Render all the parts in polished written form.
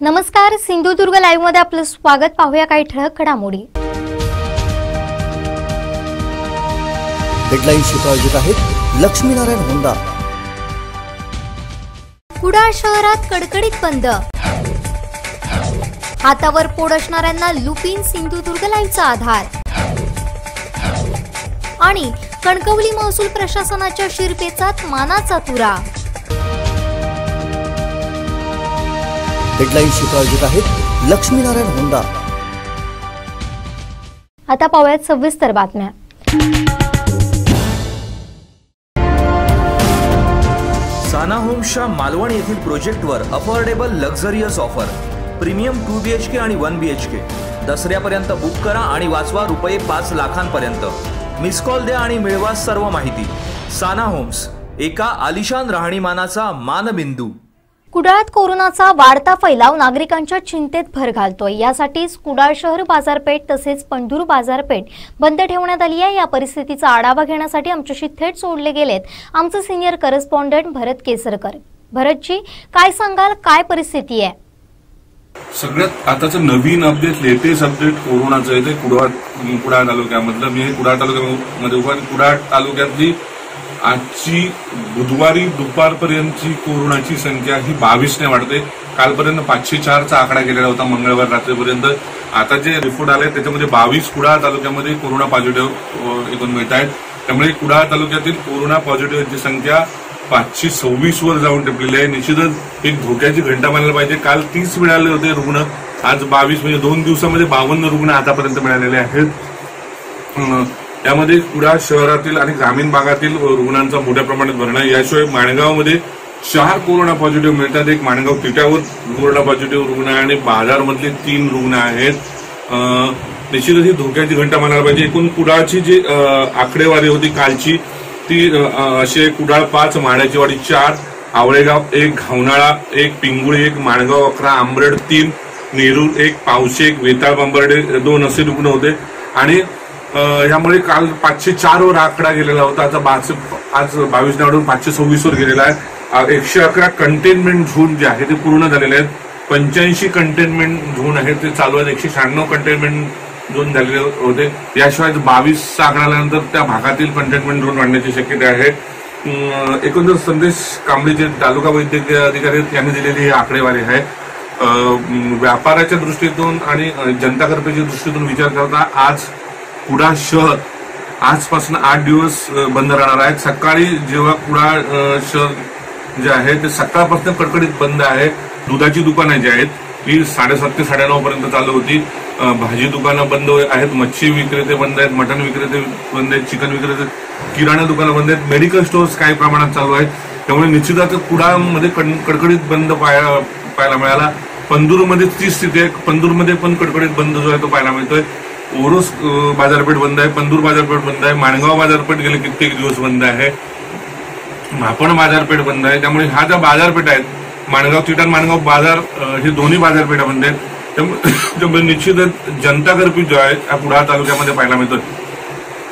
नमस्कार, सिंधुदुर्ग लाईव्ह मध्ये आपलं स्वागत. पाहूया काही ठळक घडामोडी. हेडलाईन्सची प्रायोजक आहेत लक्ष्मीनारायण होंडा. कुडाळ शहरात कडकडीत बंद. हातावर पोड असणाऱ्यांना लुपिन सिंधुदुर्ग लाईव्हचा आधार. आणि कणकवली महसूल प्रशासनाच्या शिरपेचात मानाचा तुरा. हेडलाईन्सची प्रायोजक आहेत लक्ष्मीनारायण होंडा. आता पाहूयात सविस्तर बातम्या. साना होम्सच्या मालवण येथील प्रोजेक्टवर affordable luxurious offer. Premium 2 BHK आणि 1 BHK दसऱ्यापर्यंत बुक करा आणि वाचवा रुपये 5 लाखांपर्यंत. मिस कॉल द्या आणि मिळवा सर्व माहिती. साना होम्स, एका आलिशान राहणीमानाचा मानबिंदू. कुडाळात कोरोनाचा वाढता फैलाव नागरिकांच्या चिंतेत भर घालतोय. यासाठीच कुडाळ शहर बाजारपेठ तसेच पंढूर बाजारपेठ बंद ठेवण्यात आली आहे. या परिस्थितीचा आढावा घेण्यासाठी आमच्याशी थेट जोडले गेलेत आमचे सिनियर करस्पॉन्डंट भरत केसरकर. भरतजी, काय सांगाल, काय परिस्थिती आहे? सगळ्यात आताचं नवीन अपडेट, लेटेस्ट अपडेट कोरोनाचं आहे ते कुडाळ तालुक्यामधलं. मी कुडाळ तालुक्यामध्ये उभा. कुडाळ तालुक्यातली आजची बुधवारी दुपारपर्यंतची कोरोनाची संख्या ही 22ने वाढते. कालपर्यंत 504चा आकडा गेलेला होता मंगळवार रात्रीपर्यंत. आता जे रिपोर्ट आले त्याच्यामध्ये 22 कुडाळ तालुक्यामध्ये कोरोना पॉझिटिव्ह एकूण मिळत आहेत. त्यामुळे कुडाळ तालुक्यातील कोरोना पॉझिटिव्हची संख्या 526 वर जाऊन टिपलेली आहे. निश्चितच एक धोक्याची घंटा मानायला पाहिजे. काल 30 मिळाले होते रुग्ण, आज 22 म्हणजे 2 दिवसामध्ये 52 रुग्ण आतापर्यंत मिळालेले आहेत. यामध्ये कुडाळ शहरातील आणि ग्रामीण भागातील रुग्णांचा मोठ्या प्रमाणात भरणा. याशिवाय माणगावमध्ये 4 कोरोना पॉझिटिव्ह मिळतात. एक माणगाव तिट्यावर कोरोना पॉझिटिव्ह रुग्ण आहे आणि बाजारमधले 3 रुग्ण आहेत. निश्चितच ही धोक्याची घंटा मानायला पाहिजे. एकूण कुडाळची जी आकडेवारी होती कालची ती अशी: कुडाळ 5, माड्याची वाडी 4, आवळेगाव 1, घावनाळा 1, पिंगुळी 1, माणगाव 11, आंबरड 3, नेरूर 1, पावशे 1, वेताळ बांबर्डे 2 असे रुग्ण होते. आणि यामुळे काल 504 वर आकडा गेलेला होता. आज 22 वाढून 526 वर गेलेला आहे. 111 कंटेनमेंट झोन जे आहे ते पूर्ण झालेले आहेत. 85 कंटेनमेंट झोन आहेत ते चालू आहेत. 196 कंटेनमेंट झोन झालेले होते. याशिवाय 22 आकडा आल्यानंतर त्या भागातील कंटेनमेंट झोन वाढण्याची शक्यता आहे. एकंदर संदेश कांबळे जे तालुका वैद्यकीय अधिकारी यांनी दिलेली ही आकडेवारी आहे. व्यापाराच्या दृष्टीतून आणि जनता कर्फ्यूच्या दृष्टीतून विचार करता आज कुडाळ शहर आजपासून 8 दिवस बंद राहणार आहे. सकाळी जेव्हा कुडाळ शहर जे आहे ते सकाळपासून कडकडीत बंद आहे. दुधाची दुकानं जी आहेत ही 7:30 ते 9:30 पर्यंत चालू होती. भाजी दुकानं बंद आहेत, मच्छी विक्रेते बंद आहेत, मटण विक्रेते बंद आहेत, चिकन विक्रेते, किराणा दुकानं बंद आहेत, मेडिकल स्टोर्स काही प्रमाणात चालू आहेत. त्यामुळे निश्चितच कुडाळमध्ये कडकडीत बंद पाहायला मिळाला. पंढूरमध्ये ती स्थिती आहे. पंढूरमध्ये पण कडकडीत बंद जो आहे तो पाहायला मिळतोय. ओरोस बाजारपेठ बंद आहे, पंढूर बाजारपेठ बंद आहे, माणगाव बाजारपेठ गेले कित्येक दिवस बंद आहे, मापण बाजारपेठ बंद आहे. त्यामुळे ह्या ज्या बाजारपेठ आहेत माणगाव तिटाण माणगाव बाजार हे दोन्ही बाजारपेठा बंद आहेत. त्यामुळे निश्चितच जनता कर्फ्यू जो आहे हा कुडाळ तालुक्यामध्ये पाहायला मिळतोय.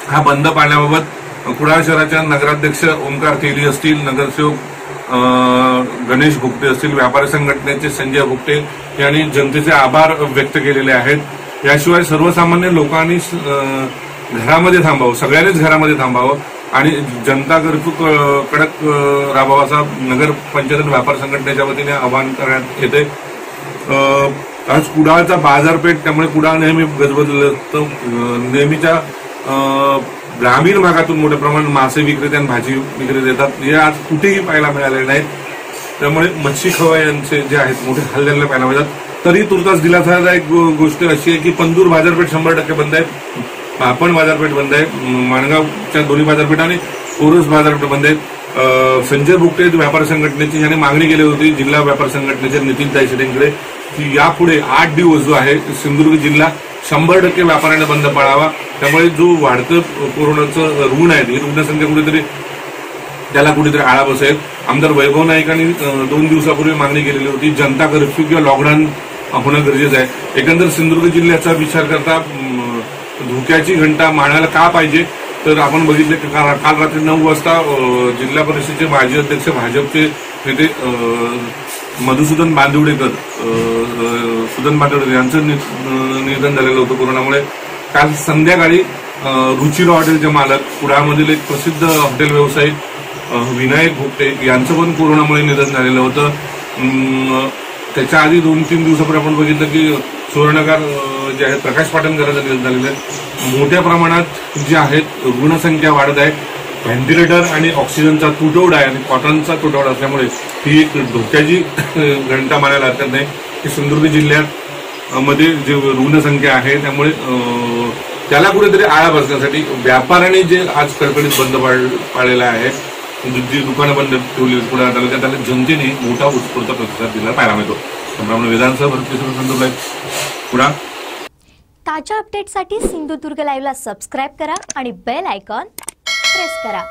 हा बंद पाळण्याबाबत कुडाळ शहराच्या नगराध्यक्ष ओंकार तेली असतील, नगरसेवक गणेश भुकटे असतील, व्यापारी संघटनेचे संजय भुकटे यांनी जनतेचे आभार व्यक्त केलेले आहेत. याशिवाय सर्वसामान्य लोकांनी घरामध्ये थांबावं, सगळ्यांनीच घरामध्ये थांबावं आणि जनता कर्फ्यू कडक राबवावा असा नगर पंचायत व्यापार संघटनेच्या वतीने आवाहन करण्यात येते. आज कुडाळचा बाजारपेठ, त्यामुळे कुडाळ नेहमी गजबजलेलं असतं. नेहमीच्या ग्रामीण भागातून मोठ्या प्रमाणात मासे विक्रेते आणि भाजी विक्रेते येतात. हे आज कुठेही पाहायला मिळाले नाहीत. त्यामुळे मच्छी खवय्यांचे जे आहेत मोठे हल्ल्याला पाहायला मिळतात. तरी तुर्तास दिलासादायक गोष्ट अशी आहे की पंढूर बाजारपेठ 100% बंद आहे, मापण बाजारपेठ बंद आहे, माणगावच्या दोन्ही बाजारपेठ आणि ओरोस बाजारपेठ बंद आहेत. संजय भुकटे व्यापार संघटनेची यांनी मागणी केली होती जिल्हा व्यापार संघटनेच्या नितीनताई शेटेंकडे की यापुढे 8 दिवस जो आहे सिंधुदुर्ग जिल्हा 100% व्यापाराने बंद पाळावा. त्यामुळे जो वाढतं कोरोनाचं रुग्ण आहे ही रुग्णसंख्या कुठेतरी त्याला कुठेतरी आळा बसेल. आमदार वैभव नाईकांनी 2 दिवसापूर्वी मागणी केलेली होती जनता कर्फ्यू किंवा लॉकडाऊन होणं गरजेचं आहे. एकंदर सिंधुदुर्ग जिल्ह्याचा विचार करता धोक्याची घंटा मानायला का पाहिजे तर आपण बघितले की काल रात्री 9 वाजता जिल्हा परिषदेचे माजी अध्यक्ष भाजपचे नेते मधुसूदन बांदिवडेकर यांचं निधन झालेलं होतं कोरोनामुळे. काल संध्याकाळी रुचिर हॉटेलचे मालक, कुडाळमधील एक प्रसिद्ध हॉटेल व्यावसायिक विनायक भोगटे यांचं पण कोरोनामुळे निधन झालेलं होतं. त्याच्या आधी 2-3 दिवसापूर्वी आपण बघितलं की सुवर्णकार जे आहेत प्रकाश पाटणकरांचं निधन झालेलं आहे. मोठ्या प्रमाणात जे आहेत रुग्णसंख्या वाढत आहे. व्हेंटिलेटर आणि ऑक्सिजनचा तुटवडा आहे आणि कॉटनचा तुटवडा असल्यामुळे ही एक धोक्याची घंटा मारायला हरकत नाही की सिंधुदुर्ग जिल्ह्यात मध्ये जे रुग्णसंख्या आहे त्यामुळे त्याला कुठेतरी आळा बसण्यासाठी व्यापाऱ्यांनी जे आज कडकडीत बंद पाळलेला आहे, जी दुकानं बंद ठेवली कुडाळ तालुक्यात, त्याला जनतेने मोठा उत्स्फूर्त प्रतिसाद दिला पाहायला मिळतो. त्यामुळे विधानसभा भरतीसंदर्भात कुडाळ. ताज्या अपडेटसाठी सिंधुदुर्ग लाईव्हला सबस्क्राईब करा आणि बेल आयकॉन प्रेस करा.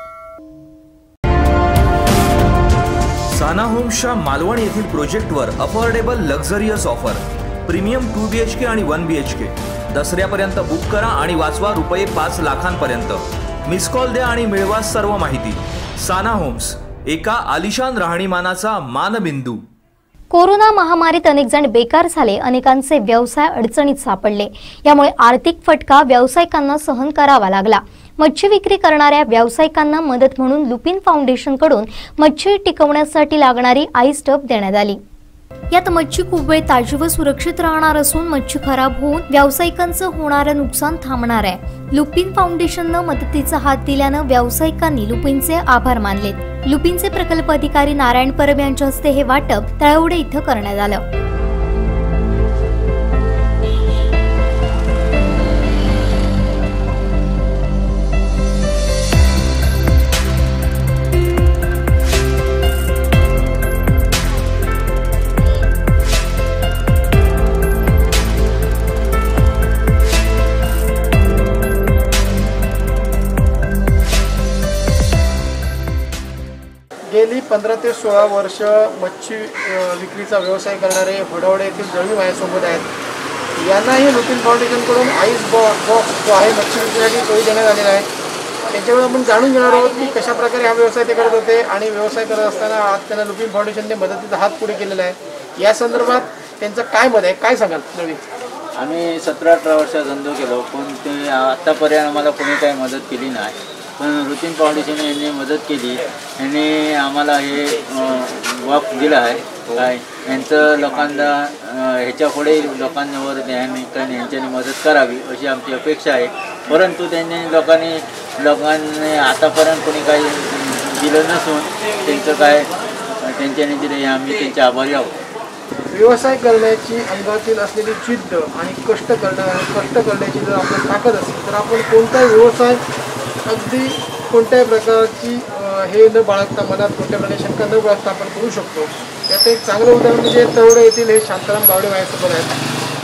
साना होम्सच्या मालवण येथील प्रोजेक्टवर affordable luxurious offer, premium 2 BHK आणि 1 BHK. दसऱ्यापर्यंत बुक करा आणि वाचवा रुपये 5 लाखांपर्यंत. मिस कॉल द्या आणि मिळवा सर्व माहिती. साना होम्स, एका आलिशान राहणीमानाचा मानबिंदू. कोरोना महामारीत अनेक जण बेकार झाले, अनेकांचे व्यवसाय अडचणीत सापडले. यामुळे आर्थिक फटका व्यावसायिकांना सहन करावा लागला. मच्छी विक्री करणाऱ्या व्यावसायिकांना मदत म्हणून लुपिन फाउंडेशनकडून मच्छी टिकवण्यासाठी लागणारी आईस टब देण्यात आली. यात मच्छी खूप वेळ ताजी व सुरक्षित राहणार असून मच्छी खराब होऊन व्यावसायिकांचं होणारं नुकसान थांबणार आहे. लुपिन फाउंडेशननं मदतीचा हात दिल्यानं व्यावसायिकांनी लुपिनचे आभार मानलेत. लुपिनचे प्रकल्प अधिकारी नारायण परब यांच्या हस्ते हे वाटप तळवडे इथं करण्यात आलं. गेली 15 ते 16 वर्ष मच्छी विक्रीचा व्यवसाय करणारे भडवडे येथील जळवी माझ्यासोबत आहेत. यांनाही लुपिन फाउंडेशनकडून आईस बॉक्स जो आहे मच्छी विक्रीसाठी तोही देण्यात आलेला आहे. त्याच्यामुळे आपण जाणून घेणार आहोत की कशाप्रकारे हा व्यवसाय ते करत होते आणि व्यवसाय करत असताना आज त्यांना लुपिन फाउंडेशनने मदतीचा हात पुढे केलेला आहे. या संदर्भात त्यांचं काय मत आहे, काय सांगाल जळवी? आम्ही 17-18 वर्ष धंदो केलो, पण ते आतापर्यंत आम्हाला कोणी काही मदत केली नाही. पण लुपिन फाउंडेशन यांनी मदत केली. यांनी आम्हाला हे बॉक्स दिला आहे. काय यांचं लोकांना ह्याच्या पुढे लोकांवर यांच्यानी मदत करावी अशी आमची अपेक्षा आहे. परंतु लोकांनी आतापर्यंत कोणी काही दिलं नसून त्यांच्यानी दिले, आम्ही त्यांचे आभारी आहोत. व्यवसाय करण्याची अंगातील असलेली जिद्द आणि कष्ट करण्याची जर आपण ताकद असेल तर आपण कोणताही व्यवसाय अगदी कोणत्याही प्रकारची हे न बाळगता, मनात कोणत्या प्रकारची शंका न बाळगता आपण करू शकतो. त्यात एक चांगलं उदाहरण म्हणजे तळवडे येथील हे शांताराम गावडे माझ्यासोबत आहेत.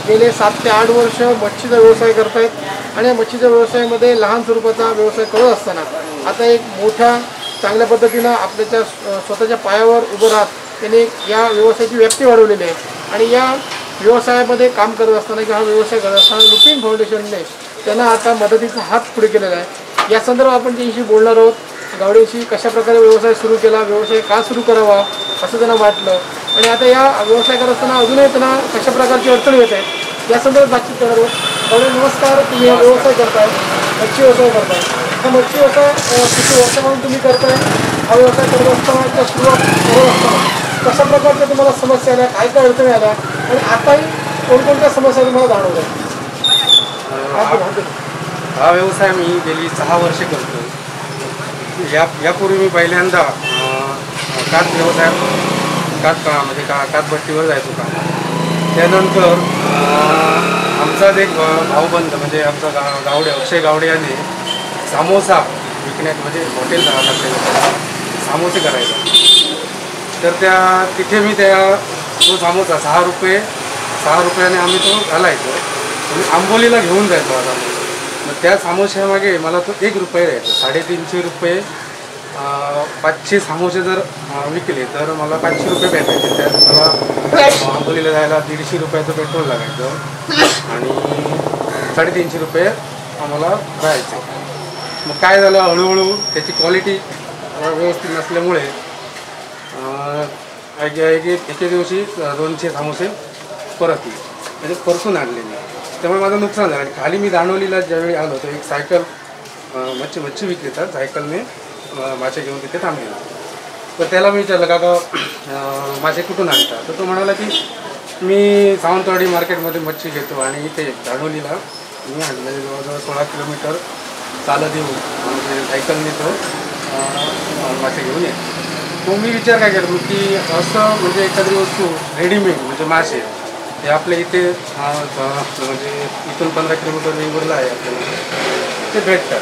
गेले 7 ते 8 वर्ष मच्छीचा व्यवसाय करतायत आणि या मच्छीच्या व्यवसायामध्ये लहान स्वरूपाचा व्यवसाय करत असताना आता एक मोठ्या चांगल्या पद्धतीनं आपल्याच्या स्वतःच्या पायावर उभं राहत त्यांनी या व्यवसायाची व्याप्ती वाढवलेली आहे. आणि या व्यवसायामध्ये काम करत असताना किंवा हा व्यवसाय करत असताना लुपिन फाउंडेशनने त्यांना आता मदतीचा हात पुढे केलेला आहे. या संदर्भात आपण त्यांच्याशी बोलणार आहोत. गावडेशी कशाप्रकारे व्यवसाय सुरू केला, व्यवसाय का सुरू करावा असं त्यांना वाटलं आणि आता या व्यवसाय करत असताना अजूनही त्यांना कशा प्रकारची अडचणी येत आहेत या संदर्भात बातचीत करणार आहोत. गावडे नमस्कार. तुम्ही हा व्यवसाय करताय, मच्छी व्यवसाय करताय. हा मच्छी व्यवसाय किती वर्षापासून तुम्ही करताय? हा व्यवसाय करत असताना त्या सुरुवात करत असताना कशा प्रकारच्या तुम्हाला समस्या आल्या, काय काय अडचणी आल्या आणि आताही कोणकोणत्या समस्या तुम्हाला जाणवल्या? हा व्यवसाय मी गेली 6 वर्षे करतो. यापूर्वी मी पहिल्यांदा काचभट्टीवर जायचो का. त्यानंतर आमचाच एक भाऊबंद म्हणजे आमचा गावडे अक्षय गावडे यांनी सामोसा विकण्यात म्हणजे हॉटेल टाकलेलं, सामोसे करायचा. तर तिथे मी तो सामोसा 6 रुपयाने आम्ही तो घालायचो आणि आंबोलीला घेऊन जायचो. आता मग त्या सामोश्यामागे मला तो 1 रुपये द्यायचा. 350 रुपये 500 सामोसे जर विकले तर मला 500 रुपये भेटायचे. त्यात मला आंबोलीला जायला 150 रुपयाचं पेट्रोल लागायचं आणि 350 रुपये आम्हाला राहायचे. मग काय झालं, हळूहळू त्याची क्वालिटी व्यवस्थित नसल्यामुळे एके दिवशी 200 समोसे परत येईल, म्हणजे परतून आणलेले. त्यामुळे माझं नुकसान झालं. खाली मी दांडोलीला ज्यावेळी आलो तर एक सायकल मच्छी विक्रेता सायकलने मासे घेऊन तिथे थांबलेला. तर त्याला मी विचारलं, काका मासे कुठून आणतात? तर तो म्हणाला की मी सावंतवाडी मार्केटमध्ये मच्छी घेतो आणि इथे दांडोलीला मी आणलेले जवळजवळ 16 किलोमीटर चालत येऊन म्हणजे सायकलने तो मासे घेऊन येतो. तो मी विचार काय करतो की असं म्हणजे एखादी वस्तू रेडीमेड म्हणजे मासे हे आपल्या इथे म्हणजे इथून 15 किलोमीटर वेंगुर्ला आहे आपल्याला ते भेटतात.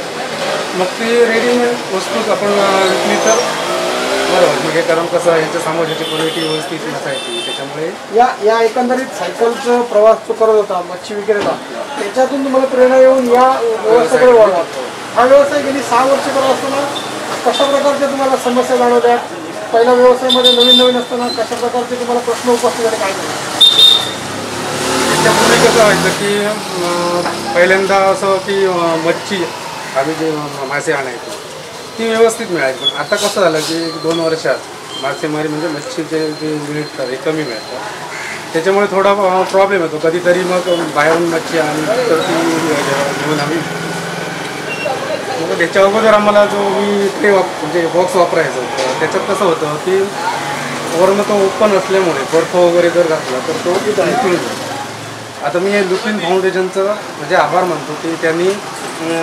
मग ती रेडीमेड वस्तू आपण विकली तर बरोबर म्हणजे कारण कसं यांच्या सामाजाची क्वालिटी व्यवस्थित नसायची. त्याच्यामुळे या एकंदरीत सायकलचा प्रवास जो करत होता मच्छी विक्रेता, त्याच्यातून तुम्हाला प्रेरणा येऊन या व्यवसायाकडे वळला. हा व्यवसाय गेली 6 वर्ष करत असताना कशा प्रकारच्या तुम्हाला समस्या जाणवत्या? पहिल्या व्यवसायामध्ये नवीन असताना कशा प्रकारचे तुम्हाला प्रश्न उपस्थित झाले, काय झाले? त्याच्यामुळे कसं व्हायचं की पहिल्यांदा असं की मच्छी आम्ही जे मासे आणायचो ती व्यवस्थित मिळायची. पण आता कसं झालं की 2 वर्षात मासेमारी म्हणजे मच्छीचे जे मिळतात हे कमी मिळतात. त्याच्यामुळे थोडा प्रॉब्लेम येतो. कधीतरी मग बाहेरून मच्छी आणि तर ती घेऊन आम्ही मग त्याच्या अगोदर आम्हाला जो मी ट्रे म्हणजे बॉक्स वापरायचं होतं त्याच्यात कसं होतं की वरून तो ओपन असल्यामुळे बर्फ वगैरे जर घातला तर तो निघून जातो. आता मी लुपिन फाउंडेशनचं म्हणजे आभार मानतो की त्यांनी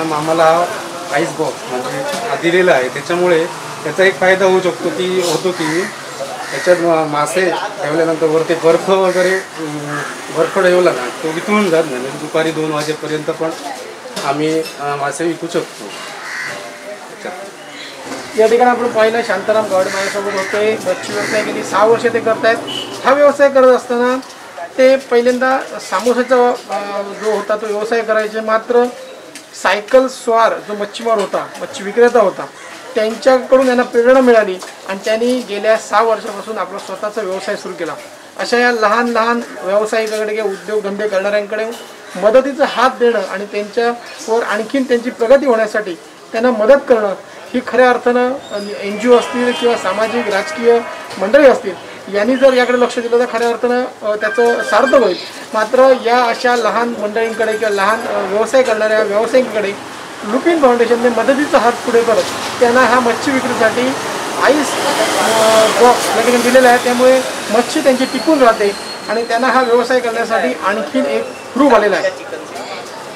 आम्हाला आईस बॉक्स म्हणजे दिलेला आहे. त्याच्यामुळे त्याचा एक फायदा होऊ शकतो की त्याच्यात मासे ठेवल्यानंतर वरती बर्फ वगैरे बर्फ ठेवला ना तो वितळून जात नाही. म्हणजे दुपारी 2 वाजेपर्यंत पण आम्ही मासे विकू शकतो. या ठिकाणी आपण पाहिलं शांताराम गावडे माझ्यासोबत होते. मच्छी व्यवसाय गेली 6 वर्ष ते करतायत. हा व्यवसाय करत असताना ते पहिल्यांदा समोसाचा जो होता तो व्यवसाय करायचे. मात्र सायकल स्वार जो मच्छीमार होता, मच्छी विक्रेता होता, त्यांच्याकडून यांना प्रेरणा मिळाली आणि त्यांनी गेल्या 6 वर्षापासून आपला स्वतःचा व्यवसाय सुरू केला. अशा या लहान लहान व्यावसायिकाकडे उद्योगधंदे करणाऱ्यांकडे मदतीचा हात देणं आणि त्यांच्यावर आणखीन त्यांची प्रगती होण्यासाठी त्यांना मदत करणं ही खऱ्या अर्थानं NGO असतील किंवा सामाजिक राजकीय मंडळी असतील यांनी जर याकडे लक्ष दिलं तर खऱ्या अर्थानं त्याचं सार्थक होईल. मात्र या अशा लहान मंडळींकडे किंवा लहान व्यवसाय करणाऱ्या व्यावसायिकांकडे लुपिन फाउंडेशनने मदतीचा हात पुढे करत त्यांना हा मच्छी विक्रीसाठी आईस बॉक्स या ठिकाणी दिलेला आहे. त्यामुळे मच्छी त्यांची टिकून राहते आणि त्यांना हा व्यवसाय करण्यासाठी आणखीन एक प्रूफ आलेला आहे.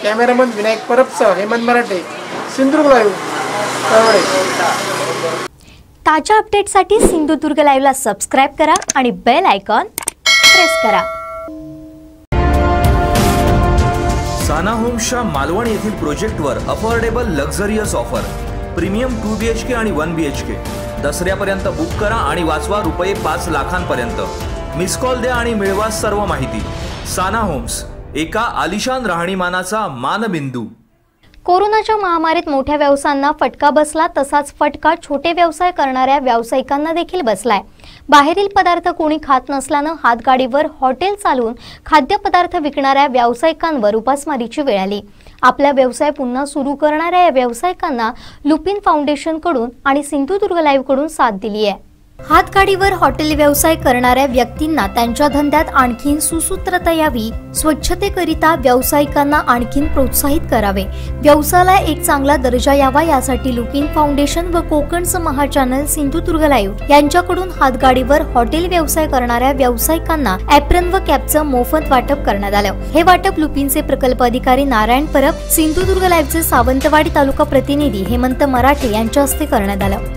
कॅमेरामन विनायक परबसह हेमंत मराठे, सिंधुदुर्ग लाईव्ह. ताज्या अपडेटसाठी सिंधुदुर्ग लाईव्हला सबस्क्राईब करा आणि बेल आयकॉन प्रेस करा. साना होम्सच्या मालवण येथील प्रोजेक्टवर affordable luxurious offer premium 2 BHK आणि 1 BHK दसऱ्यापर्यंत बुक करा आणि वाचवा रुपये 5 लाखांपर्यंत. मिस कॉल द्या आणि मिळवा सर्व माहिती. साना होम्स, एका आलिशान राहणीमानाचा मानबिंदू. कोरोनाच्या महामारीत मोठ्या व्यवसायांना फटका बसला, तसाच फटका छोटे व्यवसाय करणाऱ्या व्यावसायिकांना देखील बसलाय. बाहेरील पदार्थ कोणी खात नसल्यानं हातगाडीवर हॉटेल चालवून खाद्यपदार्थ विकणाऱ्या व्यावसायिकांवर उपासमारीची वेळ आली. आपला व्यवसाय पुन्हा सुरू करणाऱ्या या व्यावसायिकांना लुपिन फाउंडेशनकडून आणि सिंधुदुर्ग लाईव्हकडून साथ दिली आहे. हातगाडीवर हॉटेल व्यवसाय करणाऱ्या व्यक्तींना त्यांच्या धंद्यात आणखीन सुसूत्रता यावी, स्वच्छतेकरिता व्यावसायिकांना आणखीन प्रोत्साहित करावे, व्यवसायाला एक चांगला दर्जा यावा यासाठी लुपिन फाउंडेशन व कोकणचं महाचॅनल सिंधुदुर्ग लाईव्ह यांच्याकडून हातगाडीवर हॉटेल व्यवसाय करणाऱ्या व्यावसायिकांना ॲप्रन व कॅपचं मोफत वाटप करण्यात आलं. हे वाटप लुपिनचे प्रकल्प अधिकारी नारायण परब, सिंधुदुर्ग लाईव्हचे सावंतवाडी तालुका प्रतिनिधी हेमंत मराठे यांच्या हस्ते करण्यात आलं.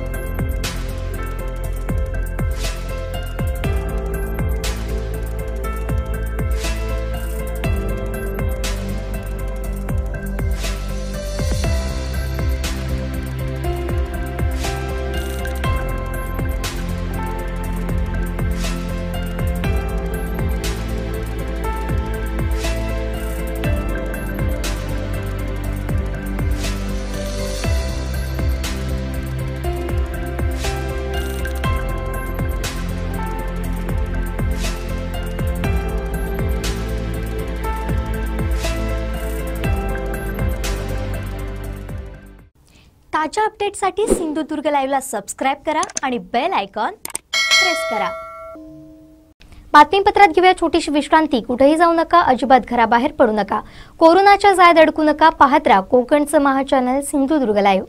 ताज्या अपडेटसाठी सिंधुदुर्ग लाईव्हला सबस्क्राईब करा आणि बेल आयकॉन प्रेस करा. बातमीपत्रात घेऊया छोटीशी विश्रांती। कुठेही जाऊ नका, अजिबात घराबाहेर पडू नका, कोरोनाच्या जाळ्यात अडकू नका। पाहत राहा कोकणचं महाचॅनल सिंधुदुर्ग लाईव्ह।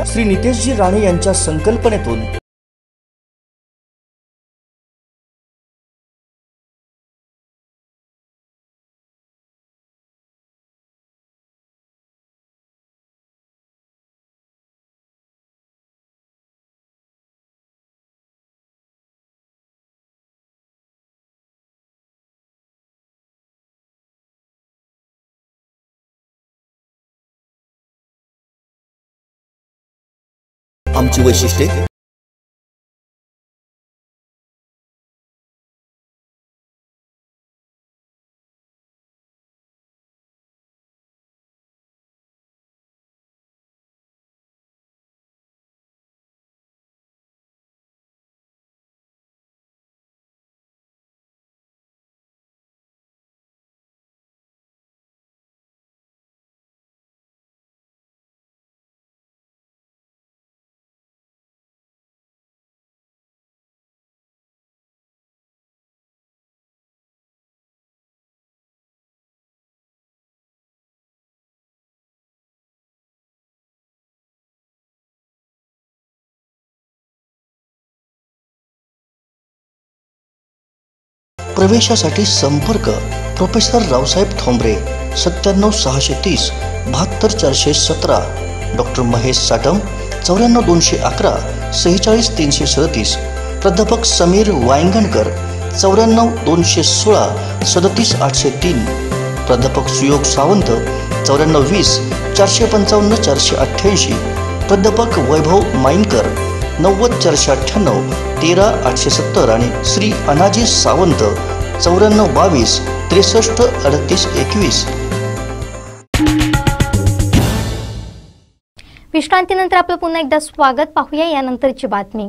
श्री नितेशजी राणे यांच्या संकल्पनेतून आमची वैशिष्ट्ये. प्रवेशासाठी संपर्क प्रोफेसर रावसाहेब ठोंबरे 97630 72417, डॉक्टर महेश साटम 94211 46337, प्राध्यापक समीर वायंगणकर 94216 37803, प्राध्यापक सुयोग सावंत 9420 455 488, प्राध्यापक वैभव माईनकर 90498 13870 आणि श्री अनाजी सावंत 9422 63 38 21. विश्रांतीनंतर आपलं पुन्हा एकदा स्वागत. पाहूया यानंतरची बातमी.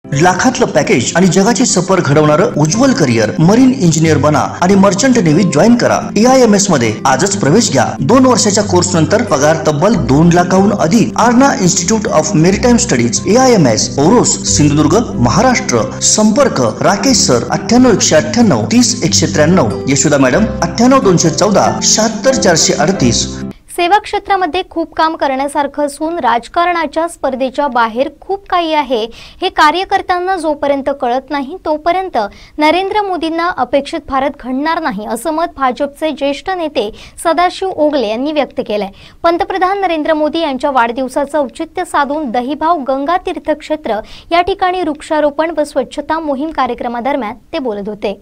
लाखातलं पॅकेज आणि जगाची सफर घडवणारं उज्ज्वल करिअर. मरीन इंजिनियर बना आणि मर्चंट नेव्ही जॉईन करा. AIMS मध्ये आजच प्रवेश घ्या. 2 वर्षाच्या कोर्स नंतर पगार तब्बल 2 लाखाहून अधिक. Aarna institute of maritime studies AIMS Oros, Sindhudurg, Maharashtra. संपर्क राकेश सर 98198 30193, यशोदा मॅडम 98214 76438. सेवा क्षेत्रामध्ये खूप काम करण्यासारखं असून राजकारणाच्या स्पर्धेच्या बाहेर खूप काही आहे हे कार्यकर्त्यांना जोपर्यंत कळत नाही तोपर्यंत नरेंद्र मोदींना अपेक्षित भारत घडणार नाही, असं मत भाजपचे ज्येष्ठ नेते सदाशिव ओगले यांनी व्यक्त केलंय. पंतप्रधान नरेंद्र मोदी यांच्या वाढदिवसाचं औचित्य साधून दहिभाव गंगा तीर्थक्षेत्र या ठिकाणी वृक्षारोपण व स्वच्छता मोहीम कार्यक्रमादरम्यान ते बोलत होते.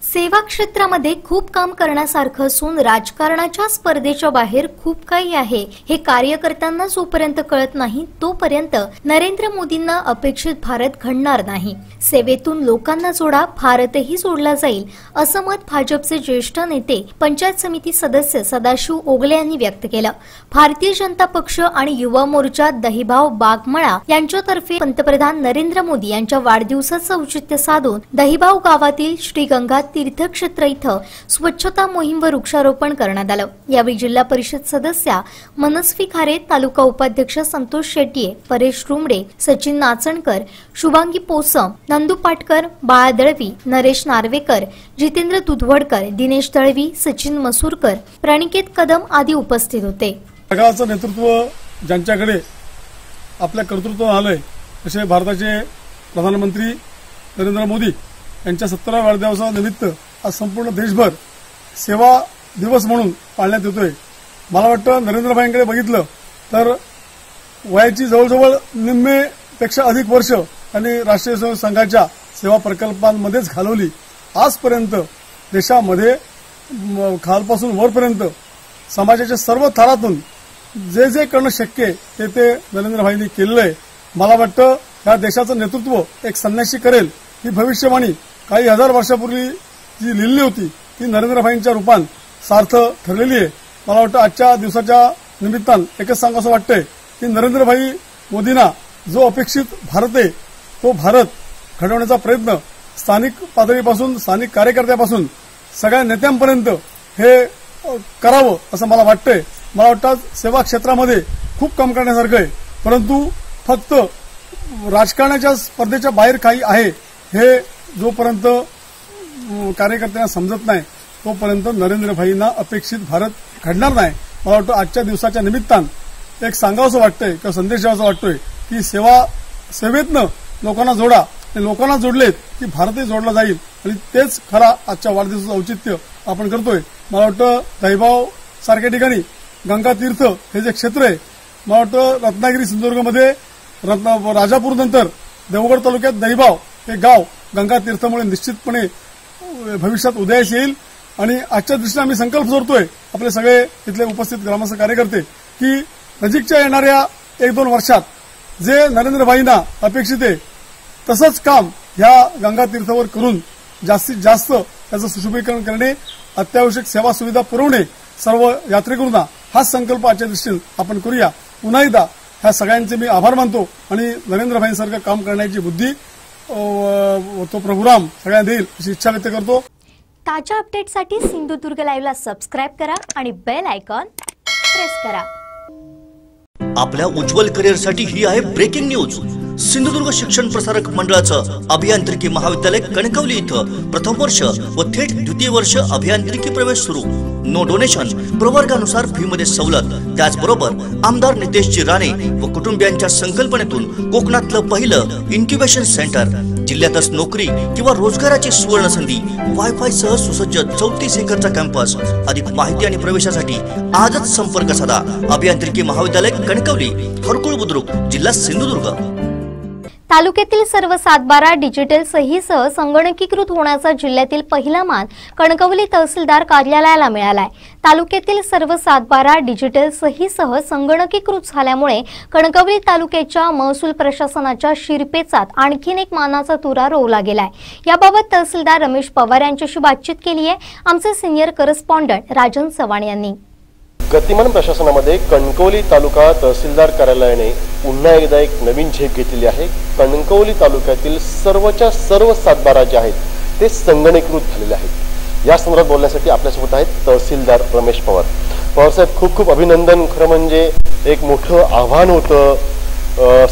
सेवा क्षेत्रामध्ये खूप काम करण्यासारखं असून राजकारणाच्या स्पर्धेच्या बाहेर खूप काही आहे हे कार्यकर्त्यांना जोपर्यंत कळत नाही तोपर्यंत नरेंद्र मोदींना अपेक्षित भारत घडणार नाही. सेवेतून लोकांना जोडा, भारतही जोडला जाईल, असं मत भाजपचे ज्येष्ठ नेते पंचायत समिती सदस्य सदाशिव ओगले यांनी व्यक्त केलं. भारतीय जनता पक्ष आणि युवा मोर्चा दहिभाव बागमळा यांच्यातर्फे पंतप्रधान नरेंद्र मोदी यांच्या वाढदिवसाचं औचित्य साधून दहिभाव गावातील श्री गंगा तीर्थक्षेत्र इथं स्वच्छता मोहीम व वृक्षारोपण करण्यात आलं. यावेळी जिल्हा परिषद सदस्या मनस्वी खारे, तालुका उपाध्यक्ष संतोष शेट्ये, परेश रुमडे, सचिन नाचणकर, शुभांगी पोसम, नंदू पाटकर, बाळा दळवी, नरेश नार्वेकर, जितेंद्र दुधवडकर, दिनेश दळवी, सचिन मसूरकर, प्रणिकेत कदम आदी उपस्थित होते. जगाचं नेतृत्व ज्यांच्याकडे आपल्या कर्तृत्व आलंय असे भारताचे प्रधानमंत्री नरेंद्र मोदी यांच्या 17व्या वाढदिवसानिमित्त आज संपूर्ण देशभर सेवा दिवस म्हणून पाळण्यात येतोय. मला वाटतं नरेंद्रभाईंकडे बघितलं तर वयाची जवळजवळ निम्मेपेक्षा अधिक वर्ष त्यांनी राष्ट्रीय स्वयंसेवक संघाच्या सेवा प्रकल्पांमध्येच घालवली. आजपर्यंत देशामध्ये खालपासून वरपर्यंत समाजाच्या सर्व थरातून जे जे करणं शक्य आहे ते नरेंद्रभाईंनी केलेलं आहे. मला वाटतं या देशाचं नेतृत्व एक संन्यासी करेल ही भविष्यवाणी काही हजार वर्षापूर्वी जी लिहिली होती ती नरेंद्रभाईंच्या रूपात सार्थ ठरलेली आहे. मला वाटतं आजच्या दिवसाच्या निमित्तानं एकच सांगावं वाटतंय की नरेंद्रभाई मोदींना जो अपेक्षित भारत आहे तो भारत घडवण्याचा प्रयत्न स्थानिक पातळीपासून, स्थानिक कार्यकर्त्यापासून सगळ्या नेत्यांपर्यंत हे करावं असं मला वाटतंय. मला वाटतं सेवा क्षेत्रामध्ये खूप काम करण्यासारखं आहे, परंतु फक्त राजकारणाच्या स्पर्धेच्या बाहेर काही आहे हे जोपर्यंत कार्यकर्त्यांना समजत नाही तोपर्यंत नरेंद्रभाईंना अपेक्षित भारत घडणार नाही. मला वाटतं आजच्या दिवसाच्या निमित्तानं एक सांगावंसं वाटतंय किंवा संदेश द्यावासा वाटतोय की सेवेतनं लोकांना जोडा, लोकांना जोडलेत की भारतही जोडला जाईल आणि तेच खरा आजच्या वाढदिवसाचं औचित्य आपण करतोय. मला वाटतं दहिभाव सारख्या ठिकाणी गंगा तीर्थ हे जे क्षेत्र आहे, मला वाटतं रत्नागिरी सिंधुदुर्गमध्ये राजापूर नंतर देवगड तालुक्यात दहिभाव हे गाव गंगा तीर्थामुळे निश्चितपणे भविष्यात उदयास येईल. आणि आजच्या दृष्टीने आम्ही संकल्प करतोय आपले सगळे इथले उपस्थित ग्रामस्थ कार्यकर्ते की नजीकच्या येणाऱ्या 1-2 वर्षात जे नरेंद्रभाईंना अपेक्षित आहे तसंच काम ह्या गंगा तीर्थावर करून जास्तीत जास्त त्याचं सुशोभीकरण करणे, अत्यावश्यक सेवा सुविधा पुरवणे सर्व यात्रेकरूंना, हा संकल्प आजच्या दृष्टीने आपण करूया. पुन्हा एकदा ह्या सगळ्यांचे मी आभार मानतो आणि नरेंद्रभाईंसारखं काम करण्याची बुद्धी तो प्रभुराम सगळ्यांना देईल अशी इच्छा व्यक्त करतो. ताज्या अपडेटसाठी सिंधुदुर्ग लाईव्हला सबस्क्राईब करा आणि बेल आयकॉन प्रेस करा. आपल्या उज्ज्वल करिअरसाठी ही आहे ब्रेकिंग न्यूज. सिंधुदुर्ग शिक्षण प्रसारक मंडळाचं अभियांत्रिकी महाविद्यालय कणकवली इथं प्रथम वर्ष व थेट द्वितीय वर्ष अभियांत्रिकी प्रवेश सुरू. नो डोनेशन, प्रवर्गानुसार फी मध्ये सवलत. त्याचबरोबर आमदार नितेशजी राणे व कुटुंबियांच्या संकल्पनेतून कोकणातलं पहिलं इन्क्युबेशन सेंटर. जिल्ह्यातच नोकरी किंवा रोजगाराची सुवर्ण संधी. वायफाय सह सुसज्ज 34 एकरचा कॅम्पस. अधिक माहिती आणि प्रवेशासाठी आजच संपर्क साधा. अभियांत्रिकी महाविद्यालय कणकवली, हरकुळ बुद्रुक, जिल्हा सिंधुदुर्ग. तालुक्यातील सर्व 7/12 डिजिटल सहीसह संगणकीकृत होण्याचा जिल्ह्यातील पहिला मान कणकवली तहसीलदार कार्यालयाला मिळालाय. तालुक्यातील सर्व 7/12 डिजिटल सहीसह संगणकीकृत झाल्यामुळे कणकवली तालुक्याच्या महसूल प्रशासनाच्या शिरपेचात आणखीन एक मानाचा तुरा रोवला गेलाय. याबाबत तहसीलदार रमेश पवार यांच्याशी बातचीत केली आहे आमचे सिनियर करस्पॉन्डंट राजन चव्हाण यांनी. गतिमान प्रशासनामध्ये कणकवली तालुका तहसीलदार कार्यालयाने पुन्हा एकदा एक नवीन झेप घेतलेली आहे. कणकवली तालुक्यातील सर्वच्या सर्व 7/12 जे आहेत ते संगणकीकृत झालेले आहेत. या संदर्भात बोलण्यासाठी आपल्यासोबत आहेत तहसीलदार रमेश पवार. पवार साहेब, खूप खूप अभिनंदन. खरं म्हणजे एक मोठं आव्हान होतं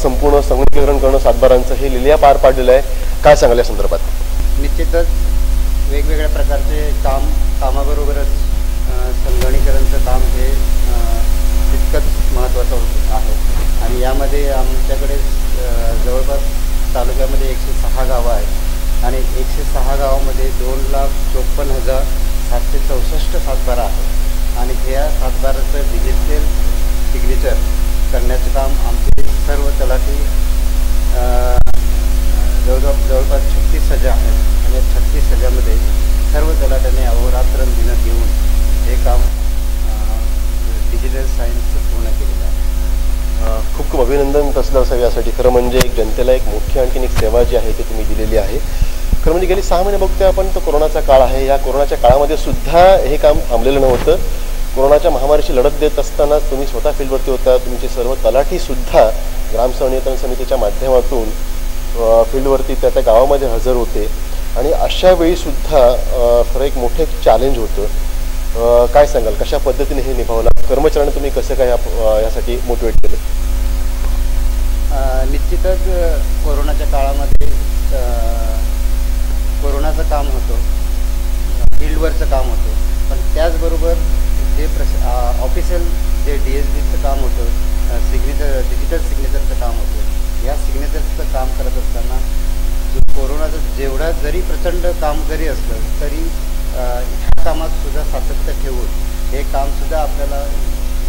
संपूर्ण संगणकीकरण करणं 7/12चं, हे लिलिया पार पाडलेलं आहे. काय सांगाल या संदर्भात? निश्चितच वेगवेगळ्या प्रकारचे कामाबरोबरच संगणकीकरणचं काम हे तितकंच महत्त्वाचं आहे. आणि यामध्ये आमच्याकडे जवळपास तालुक्यामध्ये 106 गावं आहेत आणि 106 गावामध्ये 2,54,764 7/12 आहेत. आणि ह्या 7/12चं डिजिटल सिग्नेचर करण्याचं काम आमचे सर्व तलाठी जवळपास 36,000 आहेत. आणि 36,000मध्ये सर्व तलाट्याने अहोरात्र मेहनत घेऊन हे काम डिजिटल सायन्सचं पूर्ण केलेलं आहे. खूप खूप अभिनंदन तहसीलदार साहेब यासाठी. खरं म्हणजे एक जनतेला एक मोठी आणखीन एक सेवा जी आहे ती तुम्ही दिलेली आहे. खरं म्हणजे गेली 6 महिने बघतोय आपण, तर कोरोनाचा काळ आहे. या कोरोनाच्या काळामध्ये सुद्धा हे काम थांबलेलं नव्हतं. कोरोनाच्या महामारीची लढत देत असताना तुम्ही स्वतः फील्डवरती होता. तुमचे सर्व तलाठी सुद्धा ग्रामसंनियंत्रण समितीच्या माध्यमातून फील्डवरती त्या गावामध्ये हजर होते. आणि अशा वेळी सुद्धा खरं एक मोठं चॅलेंज होतं. काय सांगाल, कशा पद्धतीने हे निभावलं? कर्मचाऱ्यांना तुम्ही कसं काय यासाठी मोटिवेट केलं? निश्चितच कोरोनाच्या काळामध्ये कोरोनाचं काम होतं, फील्डवरचं काम होतं. पण त्याचबरोबर जे ऑफिशियल जे DSBचं काम होतं, डिजिटल सिग्नेचरचं काम होतं. या सिग्नेचरचं काम करत असताना कोरोनाचं जेवढा जरी प्रचंड काम जरी असलं तरी ह्या कामात सुद्धा सातत्य ठेवून हे कामसुद्धा आपल्याला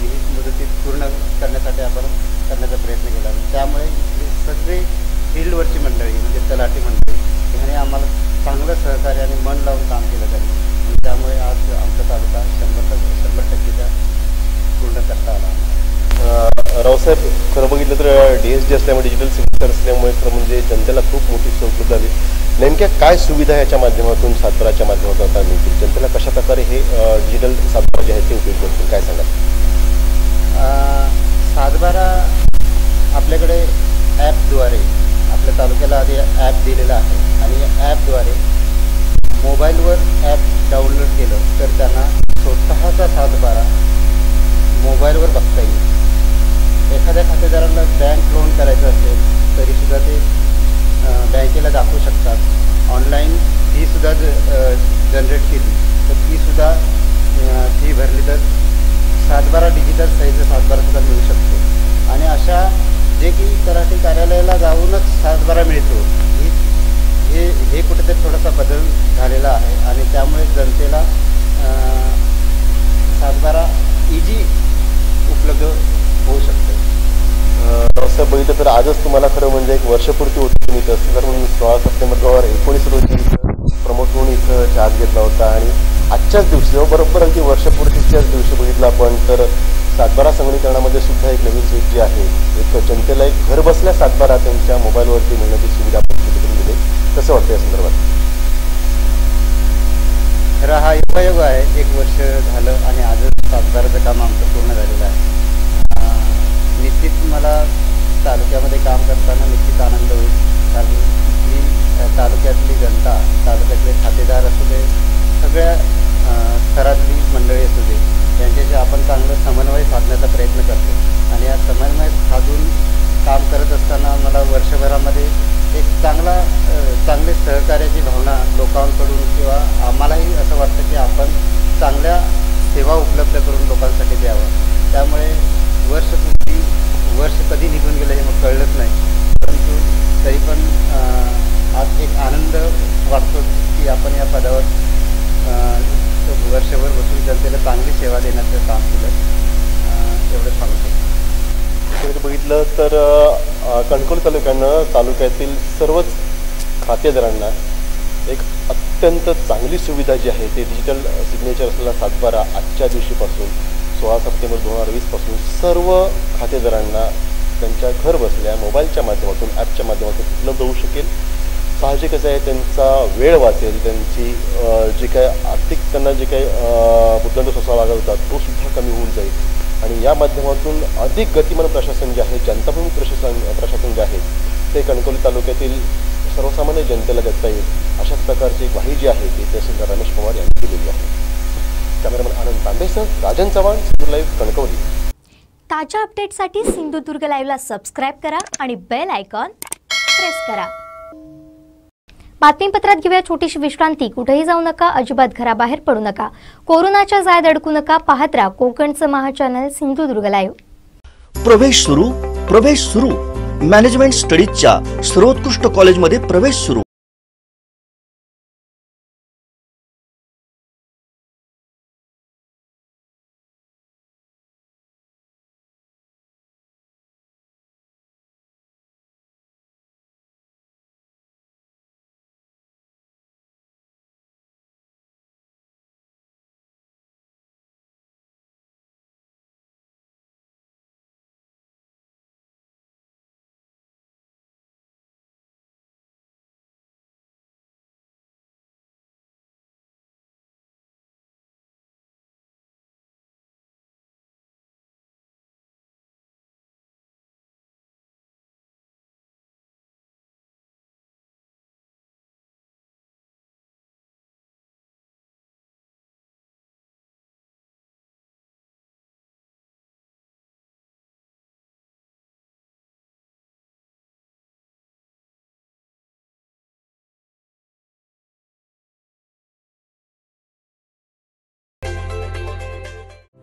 निहित मुदतीत पूर्ण करण्यासाठी आपण करण्याचा प्रयत्न केला. त्यामुळे इथली सगळी फील्डवरची मंडळी म्हणजे तलाठी मंडळी ह्याने आम्हाला चांगलं सहकार्य आणि मन लावून काम केलं त्यांनी. आणि त्यामुळे आज आमचा तालुका 100% पूर्ण करता आला. रावसाहेब, खरं बघितलं तर DSD असल्यामुळे डिजिटल सिग्नेचर असल्यामुळे खरं म्हणजे जनतेला खूप मोठी सोय झाली. नेमक्या काय सुविधा याच्या माध्यमातून 7/12च्या माध्यमातून आता मिळतील? जनतेला कशा प्रकारे हे डिजिटल 7/12 जे आहेत ते उपयोग करतील, काय सांगाल? 7/12 आपल्याकडे ॲपद्वारे आपल्या तालुक्याला आधी ॲप दिलेला आहे आणि या ॲपद्वारे मोबाईलवर ॲप डाउनलोड केलं तर त्यांना स्वतःचा 7/12 मोबाईलवर बघता येईल. एखाद्या खातेदाराला बँक लोन करायचं असेल तरीसुद्धा ते बँकेला दाखवू शकतात. ऑनलाईन फीसुद्धा जनरेट केली तर तीसुद्धा फी भरली तर 7/12 डिजिटल सहीचं 7/12 मिळू शकतो. आणि अशा जे की तलाठी कार्यालयाला जाऊनच 7/12 मिळतो हे कुठेतरी थोडासा बदल झालेला आहे. आणि त्यामुळे जनतेला 7/12 इजी उपलब्ध होऊ शकते. असं बघितलं तर आजच तुम्हाला खरं म्हणजे एक वर्षपूर्ती होती. तुम्ही तहसीलदार म्हणून 16 सप्टेंबर 2019 रोजी प्रमोट होऊन इथं चार्ज घेतला होता. आणि आजच्याच दिवशी बरोबर अगदी वर्षपूर्तीच्याच दिवशी बघितलं आपण तर सातबारा संगणकीकरणामध्ये सुद्धा एक नवीन स्विच जी आहे, एक जनतेला एक घर बसल्या सातबारा त्यांच्या मोबाईलवरती मिळण्याची सुविधा आपण दिली. कसं वाटतं या संदर्भात? खरं हा उपयोग आहे. 1 वर्ष झालं आणि आजच सातबाराचं काम आमचं पूर्ण झालेलं आहे. निश्चित मला तालुक्यामध्ये काम करताना निश्चित आनंद होईल, कारण मी तालुक्यातली जनता, तालुक्यातले खातेदार असू दे, सगळ्या स्तरातली मंडळी असू दे, यांच्याशी आपण चांगलं समन्वय साधण्याचा प्रयत्न करतो आणि या समन्वय साधून काम करत असताना मला वर्षभरामध्ये एक चांगले सहकार्याची भावना लोकांकडून किंवा आम्हालाही असं वाटतं की आपण चांगल्या सेवा उपलब्ध करून लोकांसाठी द्यावं. त्यामुळे वर्ष कधी निघून गेलं हे मग कळलंच नाही, परंतु तरी पण आज एक आनंद वाटतो की आपण या पदावर वर्षभर बसून जनतेला चांगली सेवा देण्याचं काम केलं. एवढं सांगू शकतो. बघितलं तर कणकवली तालुक्यातील सर्वच खातेदारांना एक अत्यंत चांगली सुविधा जी आहे ते डिजिटल सिग्नेचर असलेला सातबारा आजच्या दिवशीपासून 16 सप्टेंबर 2020 पासून सर्व खातेदारांना त्यांच्या घर बसल्या मोबाईलच्या माध्यमातून ॲपच्या माध्यमातून उपलब्ध होऊ शकेल. साहजिकच आहे, त्यांचा वेळ वाचेल, त्यांची जे काय आर्थिक त्यांना जे काही उद्दंड सोसावा लागत होता तो सुद्धा कमी होऊन जाईल आणि या माध्यमातून अधिक गतिमान प्रशासन जे आहे, जनताभिमुख प्रशासन जे आहे ते कणकवली तालुक्यातील सर्वसामान्य जनतेला देता येईल अशाच प्रकारची एक ग्वाही जी आहे ती तहसीलदार रमेश पवार यांनी दिलेली आहे. कॅमेरामन आनंद तांबेसह राजन चव्हाण, सिंधुदुर्ग लाईव्ह, कणकवली. ताज्या अपडेटसाठी सिंधुदुर्ग लाईव्हला सबस्क्राईब करा आणि बेल आयकॉन प्रेस करा. बातमीपत्रात घेऊया छोटीशी विश्रांती. कुठेही जाऊ नका, अजिबात घराबाहेर पडू नका, कोरोनाच्या जाळ्यात अडकू नका, पाहत राहा कोकणचं महाचॅनल सिंधुदुर्ग लाईव्ह. प्रवेश सुरू मॅनेजमेंट स्टडीजच्या सर्वोत्कृष्ट कॉलेजमध्ये प्रवेश सुरू.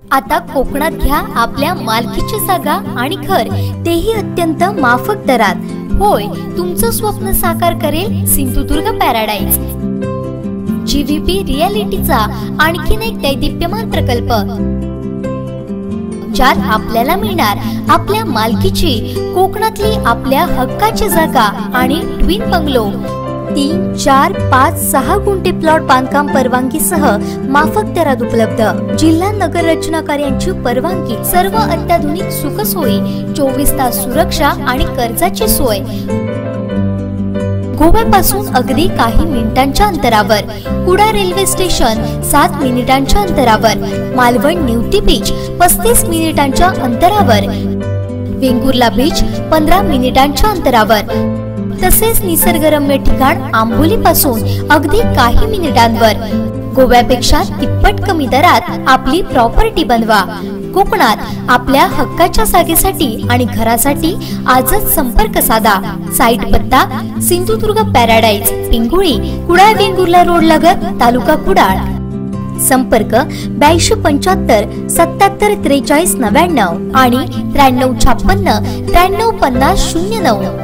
आता कोकणात घ्या आपल्या मालकीची जागा आणि घर, तेही अत्यंत माफक दरात. होय, तुमचं स्वप्न साकार करेल सिंधुदुर्ग पॅराडाईज. जीव्हीपी रियालिटीचा आणखीन एक दैदिप्यमान प्रकल्प, ज्यात आपल्याला मिळणार आपल्या मालकीची कोकणातली आपल्या हक्काची जागा आणि ट्विन बंगलो. 3, 4, 5, 6 गुंठे प्लॉट बांधकाम परवानगीसह माफक दरात उपलब्ध. जिल्हा नगर रचना कार्यांची परवानगी, सर्व अत्याधुनिक सुखसोयी, 24 तास सुरक्षा आणि कर्जाची सोय. गोव्यापासून अगदी काही मिनिटांच्या अंतरावर. कुडा रेल्वे स्टेशन 7 मिनिटांच्या अंतरावर. मालवण निवती बीच 35 मिनिटांच्या अंतरावर. वेंगुर्ला बीच 15 मिनिटांच्या अंतरावर. तसेच निसर्गरम्य ठिकाण आंबोली पासून अगदी काही मिनिटांवर. गोव्यापेक्षा तिप्पट कमी दरात आपली प्रॉपर्टी बनवा. कोकणात आपल्या हक्काच्या जागेसाठी आणि घरासाठी आजच संपर्क साधा. साईट पत्ता सिंधुदुर्ग पॅराडाईज, पिंगुळी, कुडाळ वेंगुर्ला रोड लगत, तालुका कुडाळ. संपर्क 8275 77 43 99 आणि 9356 9350 09.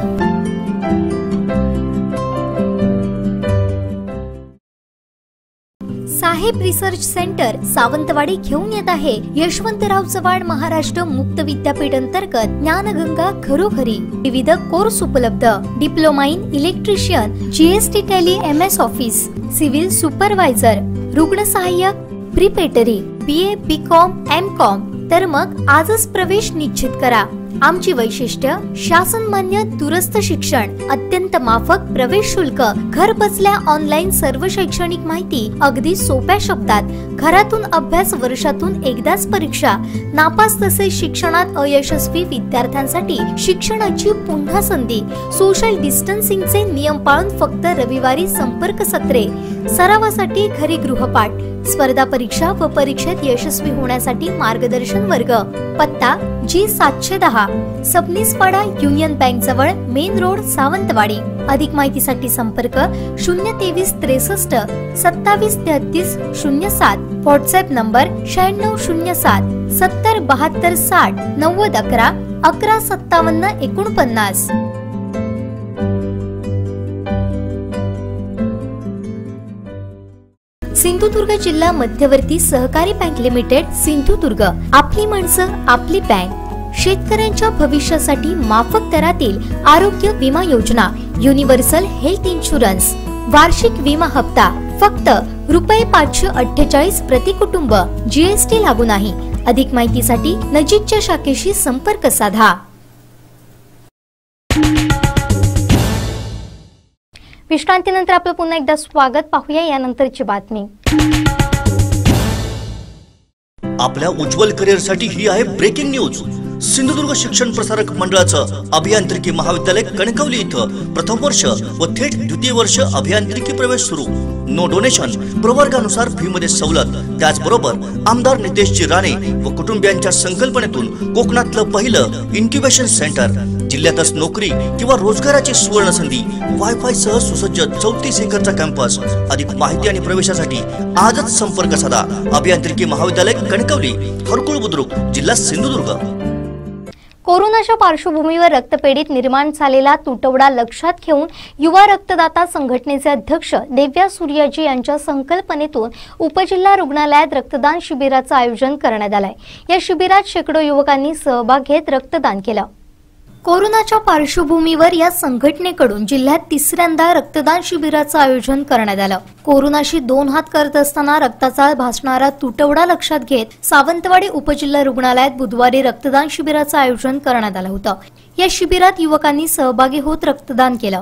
साहेब रिसर्च सेंटर सावंतवाडी घेऊन येत आहे यशवंतराव चव्हाण महाराष्ट्र मुक्त विद्यापीठ अंतर्गत ज्ञानगंगा घरोघरी. विविध कोर्स उपलब्ध. Diploma in electrician, GST tally, MS office, civil supervisor, रुग्ण सहाय्यक, प्रिपेटरी, BA, BCom, MCom, तर मग आजच प्रवेश निश्चित करा। आमची वैशिष्ट्य शासन मान्य दूरस्थ शिक्षण, अत्यंत माफक प्रवेश शुल्क, घर बसल्या ऑनलाईन सर्व शैक्षणिक माहिती अगदी सोप्या शब्दात, घरातून अभ्यास, वर्षातून एकदाच परीक्षा, नापास तसेच शिक्षणात अयशस्वी विद्यार्थ्यांसाठी शिक्षणाची पुन्हा संधी, सोशल डिस्टन्सिंगचे नियम पाळून फक्त रविवारी संपर्क सत्रे, सरावासाठी घरी गृहपाठ, स्पर्धा परीक्षा व परीक्षेत यशस्वी होण्यासाठी मार्गदर्शन वर्ग। पत्ता G710 सबनीसपाडा युनियन बँक जवळ, मेन रोड, सावंतवाडी। अधिक माहितीसाठी संपर्क 023 63 27 33 07, व्हॉट्सअप नंबर 9607 70 72 60 90 11 11 57 49। सिंधुदुर्ग जिल्हा मध्यवर्ती सहकारी बँक लिमिटेड सिंधुदुर्ग, आपली माणसं आपली बँक। शेतकऱ्यांच्या भविष्यासाठी माफक दरातील आरोग्य विमा योजना, युनिव्हर्सल हेल्थ इन्शुरन्स, वार्षिक विमा हप्ता फक्त ₹548 प्रति कुटुंब, GST लागू नाही। अधिक माहितीसाठी नजीकच्या शाखेशी संपर्क साधा। विश्रांतीनंतर आपलं पुन्हा एकदा स्वागत। पाहूया यानंतरची बातमी। आपल्या उज्ज्वल करिअरसाठी ही आहे ब्रेकिंग न्यूज। सिंधुदुर्ग शिक्षण प्रसारक मंडळाचं अभियांत्रिकी महाविद्यालय कणकवली इथं प्रथम वर्ष व थेट द्वितीय वर्ष अभियांत्रिकी प्रवेश सुरू। नो डोनेशन, प्रवर्गानुसार फी मध्ये सवलत। त्याचबरोबर आमदार नितेशजी राणे व कुटुंबियांच्या संकल्पनेतून कोकणातलं पहिलं इन्क्युबेशन सेंटर, जिल्ह्यातच नोकरी किंवा रोजगाराची सुवर्ण संधी, वायफाय सह सुसज्ज 34 एकरचा कॅम्पस। अधिक माहिती आणि प्रवेशासाठी आजच संपर्क साधा। अभियांत्रिकी महाविद्यालय कणकवली, हरकुळ बुद्रुक, जिल्हा सिंधुदुर्ग। कोरोनाच्या पार्श्वभूमीवर रक्तपेढीत निर्माण झालेला तुटवडा लक्षात घेऊन युवा रक्तदाता संघटनेचे अध्यक्ष देव्या सूर्याजी यांच्या संकल्पनेतून उपजिल्हा रुग्णालयात रक्तदान शिबिराचं आयोजन करण्यात आलंय। या शिबिरात शेकडो युवकांनी सहभाग घेत रक्तदान केलं। कोरोनाच्या पार्श्वभूमीवर या संघटनेकडून जिल्ह्यात तिसऱ्यांदा रक्तदान शिबिराचं आयोजन करण्यात आलं। कोरोनाशी 2 हात करत असताना रक्ताचा भासणारा तुटवडा लक्षात घेत सावंतवाडी उपजिल्हा रुग्णालयात बुधवारी रक्तदान शिबिराचं आयोजन करण्यात आलं होतं। या शिबिरात युवकांनी सहभागी होत रक्तदान केलं।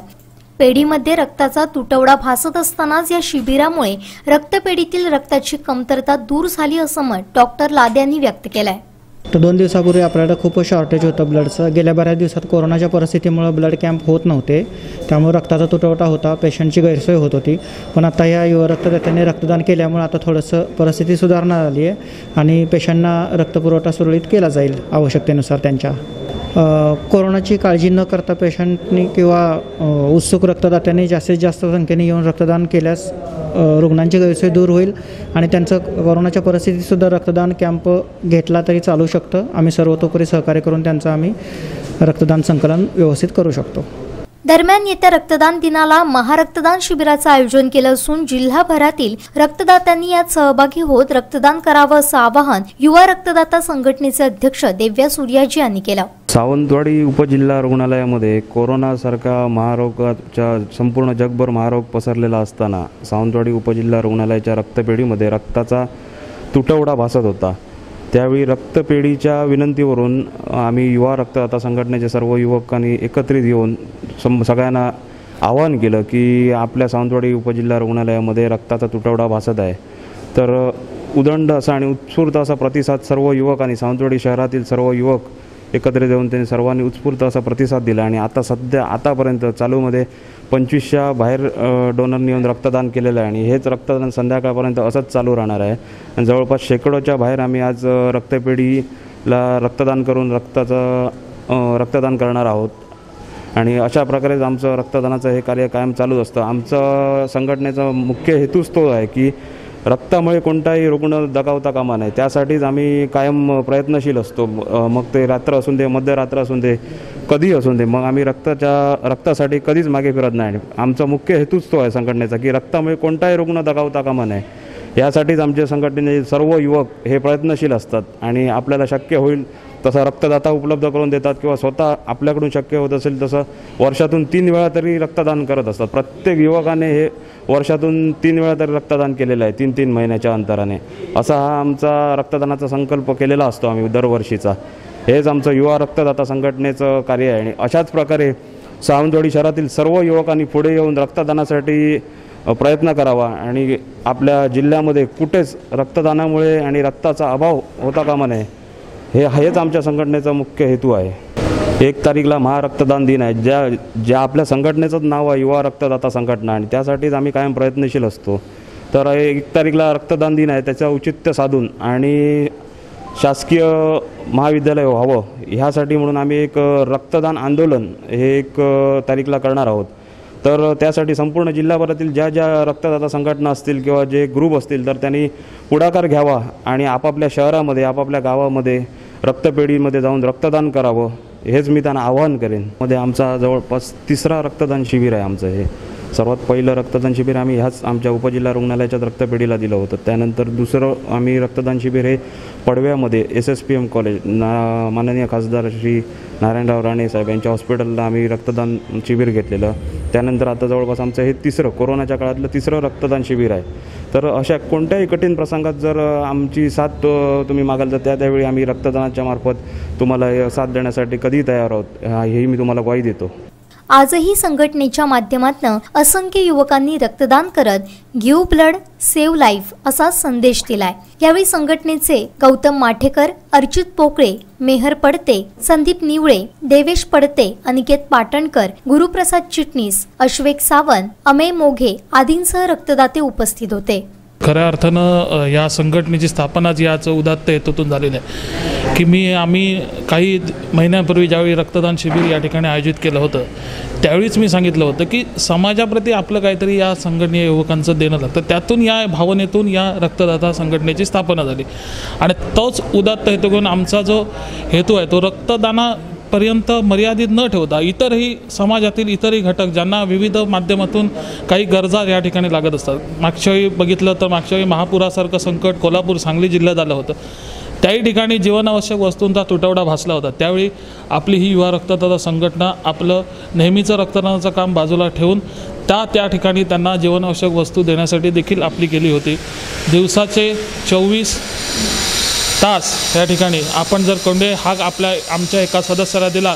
पेढीमध्ये रक्ताचा तुटवडा भासत असतानाच या शिबिरामुळे रक्तपेढीतील रक्ताची कमतरता दूर झाली असं मत डॉक्टर लादे यांनी व्यक्त केलंय। तर 2 दिवसापूर्वी आपल्याला खूप शॉर्टेज होतं ब्लडचं। गेल्या बऱ्याच दिवसात कोरोनाच्या परिस्थितीमुळे ब्लड कॅम्प होत नव्हते, त्यामुळे रक्ताचा तुटवडा होता, पेशंटची गैरसोय होत होती। पण आता या युवा रक्तदात्यांनी रक्तदान केल्यामुळे आता थोडंसं परिस्थिती सुधारणा झाली आहे आणि पेशंटना रक्तपुरवठा सुरळीत केला जाईल आवश्यकतेनुसार त्यांच्या। कोरोनाची काळजी न करता पेशंटनी किंवा उत्सुक रक्तदात्यांनी जास्तीत जास्त संख्येने येऊन रक्तदान केल्यास रुग्णांची गैरसोय दूर होईल आणि त्यांचं कोरोनाच्या परिस्थितीतसुद्धा रक्तदान कॅम्प घेतला तरी चालू शकतं। आम्ही सर्वतोपरी सहकार्य करून त्यांचं आम्ही रक्तदान संकलन व्यवस्थित करू शकतो। दरम्यान येत्या रक्तदान दिनाला महारक्तदान शिबिराचं आयोजन केलं असून जिल्हाभरातील रक्तदात्यांनी यात सहभागी होत रक्तदान करावं असं आवाहन युवा रक्तदाता संघटनेचे अध्यक्ष देव्या सूर्याजी यांनी केलं। सावंतवाडी उपजिल्हा रुग्णालयामध्ये कोरोनासारखा महारोगाचा संपूर्ण जगभर महारोग पसरलेला असताना सावंतवाडी उपजिल्हा रुग्णालयाच्या रक्तपेढीमध्ये रक्ताचा तुटवडा भासत होता। त्यावेळी रक्तपेढीच्या विनंतीवरून आम्ही युवा रक्तदाता संघटनेचे सर्व युवकांनी एकत्रित येऊन सगळ्यांना आवाहन केलं की आपल्या सावंतवाडी उपजिल्हा रुग्णालयामध्ये रक्ताचा तुटवडा भासत आहे। तर उदंड असा आणि उत्स्फूर्त असा प्रतिसाद सर्व युवकांनी, सावंतवाडी शहरातील सर्व युवक एकत्रित येऊन त्यांनी सर्वांनी उत्स्फूर्त असा प्रतिसाद दिला आणि आतापर्यंत चालूमध्ये 25च्या बाहेर डोनरनी येऊन रक्तदान केलेलं आहे आणि हेच रक्तदान संध्याकाळपर्यंत असंच चालू राहणार आहे आणि जवळपास शेकडोच्या बाहेर आम्ही आज रक्तपेढीला रक्तदान करून रक्तदान करणार आहोत आणि अशा प्रकारे आमचं रक्तदानाचं हे कार्य कायम चालूच असतं। आमचं संघटनेचा मुख्य हेतूच तो आहे की रक्तामुळे कोणताही रुग्ण दगावता कामा नये, त्यासाठीच आम्ही कायम प्रयत्नशील असतो। मग ते रात्र असून दे, मध्यरात्र असून दे, कधी असून दे, मग आम्ही रक्तासाठी कधीच मागे फिरत नाही। आमचा मुख्य हेतूच तो आहे संघटनेचा की रक्तामुळे कोणताही रुग्ण दगावता कामा नये, यासाठीच आमच्या संघटनेचे सर्व युवक हे प्रयत्नशील असतात आणि आपल्याला शक्य होईल तसा रक्तदाता उपलब्ध करून देतात किंवा स्वतः आपल्याकडून शक्य होत असेल तसं वर्षातून 3 वेळा तरी रक्तदान करत असतात। प्रत्येक युवकाने हे वर्षातून 3 वेळा तरी रक्तदान केलेलं आहे, 3-3 महिन्याच्या अंतराने. असा हा आमचा रक्तदानाचा संकल्प केलेला असतो आम्ही दरवर्षीचा. हेच आमचं युवा रक्तदाता संघटनेचं कार्य आहे. आणि अशाच प्रकारे सावंतवाडी शहरातील सर्व युवकांनी पुढे येऊन रक्तदानासाठी प्रयत्न करावा आणि आपल्या जिल्ह्यामध्ये कुठेच रक्तदानामुळे आणि रक्ताचा अभाव होता कामा नये, हेच आमच्या संघटनेचा मुख्य हेतू आहे. 1 तारीखला महारक्तदान दिन आहे, ज्या आपल्या संघटनेचंच नाव आहे युवा रक्तदाता संघटना, आणि त्यासाठीच आम्ही कायम प्रयत्नशील असतो. तर 1 तारीखला रक्तदान दिन आहे, त्याचं औचित्य साधून आणि शासकीय महाविद्यालय व्हावं ह्यासाठी म्हणून आम्ही एक रक्तदान आंदोलन हे 1 तारीखला करणार आहोत. तर त्यासाठी संपूर्ण जिल्हाभरातील ज्या रक्तदाता संघटना असतील किंवा जे ग्रुप असतील तर त्यांनी पुढाकार घ्यावा आणि आपापल्या शहरामध्ये आपापल्या गावामध्ये रक्तपेढीमध्ये जाऊन रक्तदान करावं, हेच मी त्यांना आवाहन करेन. मध्ये आमचा जवळपास 3रा रक्तदान शिबिर आहे आमचं. हे सर्वात पहिलं रक्तदान शिबिर आम्ही ह्याच आमच्या उपजिल्हा रुग्णालयाच्या रक्तपेढीला दिलं होतं. त्यानंतर दुसरं आम्ही रक्तदान शिबिर हे पडव्यामध्ये SSPM कॉलेज माननीय खासदार श्री नारायणराव राणे साहेब यांच्या हॉस्पिटलला आम्ही रक्तदान शिबिर घेतलेलं. त्यानंतर आता जवळपास आमचं हे 3रं कोरोनाच्या काळातलं 3रं रक्तदान शिबिर आहे. तर अशा कोणत्याही कठीण प्रसंगात जर आमची साथ तुम्ही मागाल तर त्यावेळी आम्ही रक्तदानाच्या मार्फत तुम्हाला साथ देण्यासाठी कधीही तयार आहोत, हेही मी तुम्हाला ग्वाही देतो. आजही संघटनेच्या माध्यमातून असंख्य युवकांनी रक्तदान करत गिव्ह ब्लड सेव्ह लाईफ असा संदेश दिलाय. यावेळी संघटनेचे गौतम माठेकर, अर्चित पोकळे, मेहर पडते, संदीप निवळे, देवेश पडते, अनिकेत पाटणकर, गुरुप्रसाद चिटणीस, अश्वेक सावंत, अमेय मोघे आदींसह रक्तदाते उपस्थित होते. खऱ्या अर्थानं या संघटनेची स्थापना जी याचं उदात्त हेतूतून झालेली आहे की आम्ही काही महिन्यांपूर्वी ज्यावेळी रक्तदान शिबिर या ठिकाणी आयोजित केलं होतं त्यावेळीच मी सांगितलं होतं की समाजाप्रती आपलं काहीतरी या संघटनीय युवकांचं देणं लागतं. त्यातून या भावनेतून या रक्तदाता संघटनेची स्थापना झाली आणि तोच उदात्त हेतू घेऊन आमचा जो हेतू आहे तो रक्तदानापर्यंत मर्यादित न ठेवता इतरही समाजातील इतरही घटक ज्यांना विविध माध्यमातून काही गरजा या ठिकाणी लागत असतात. मागच्या वेळी बघितलं तर मागच्या वेळी महापुरासारखं संकट कोल्हापूर सांगली जिल्ह्यात आलं होतं. त्याही ठिकाणी जीवनावश्यक वस्तूंचा तुटवडा भासला होता. त्यावेळी आपली ही युवा रक्तदाता संघटना आपलं नेहमीचं रक्तदानाचं काम बाजूला ठेवून त्या ठिकाणी त्यांना जीवनावश्यक वस्तू देण्यासाठी देखील आपली केली होती. दिवसाचे 24 तास या ठिकाणी आपण जर कोंडे हाक आमच्या एका सदस्याला दिला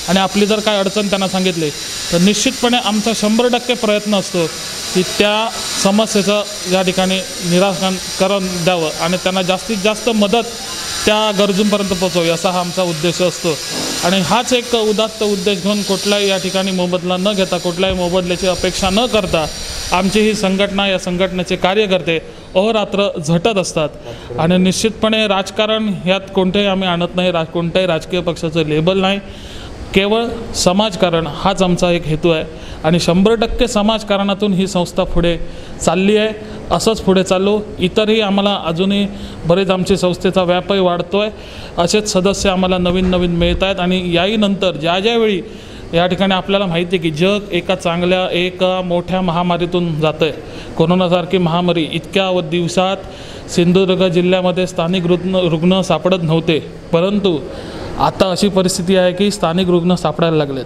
आणि आपली जर काय अडचण त्यांना सांगितली तर निश्चितपणे आमचा 100% प्रयत्न असतो की त्या समस्येचं या ठिकाणी निराकरण करून द्यावं आणि त्यांना जास्तीत जास्त मदत त्या गरजूंपर्यंत पोहोचवावी असा हा आमचा उद्देश असतो. आणि हाच एक उदात्त उद्देश घेऊन कुठलाही या ठिकाणी मोबदला न घेता कुठल्याही मोबदल्याची अपेक्षा न करता आमची ही संघटना या संघटनेचे कार्यकर्ते अहोरात्र झटत असतात आणि निश्चितपणे राजकारण यात कोणतेही आम्ही आणत नाही, कोणत्याही राजकीय पक्षाचं लेबल नाही, केवळ समाजकारण हाच आमचा एक हेतू आहे आणि 100% समाजकारणातून ही संस्था पुढे चालली आहे. असंच पुढे चालू. इतरही आम्हाला अजूनही बरेच आमची संस्थेचा व्यापही वाढतो आहे. असेच सदस्य आम्हाला नवीन नवीन मिळत आहेत आणि याही नंतर ज्यावेळी या ठिकाणी आपल्याला माहिती आहे की जग एका मोठ्या महामारीतून जातं आहे. कोरोनासारखी महामारी इतक्या दिवसात सिंधुदुर्ग जिल्ह्यामध्ये स्थानिक रुग्ण सापडत नव्हते, परंतु आता अशी परिस्थिती आहे की स्थानिक रुग्ण सापडायला लागलेत.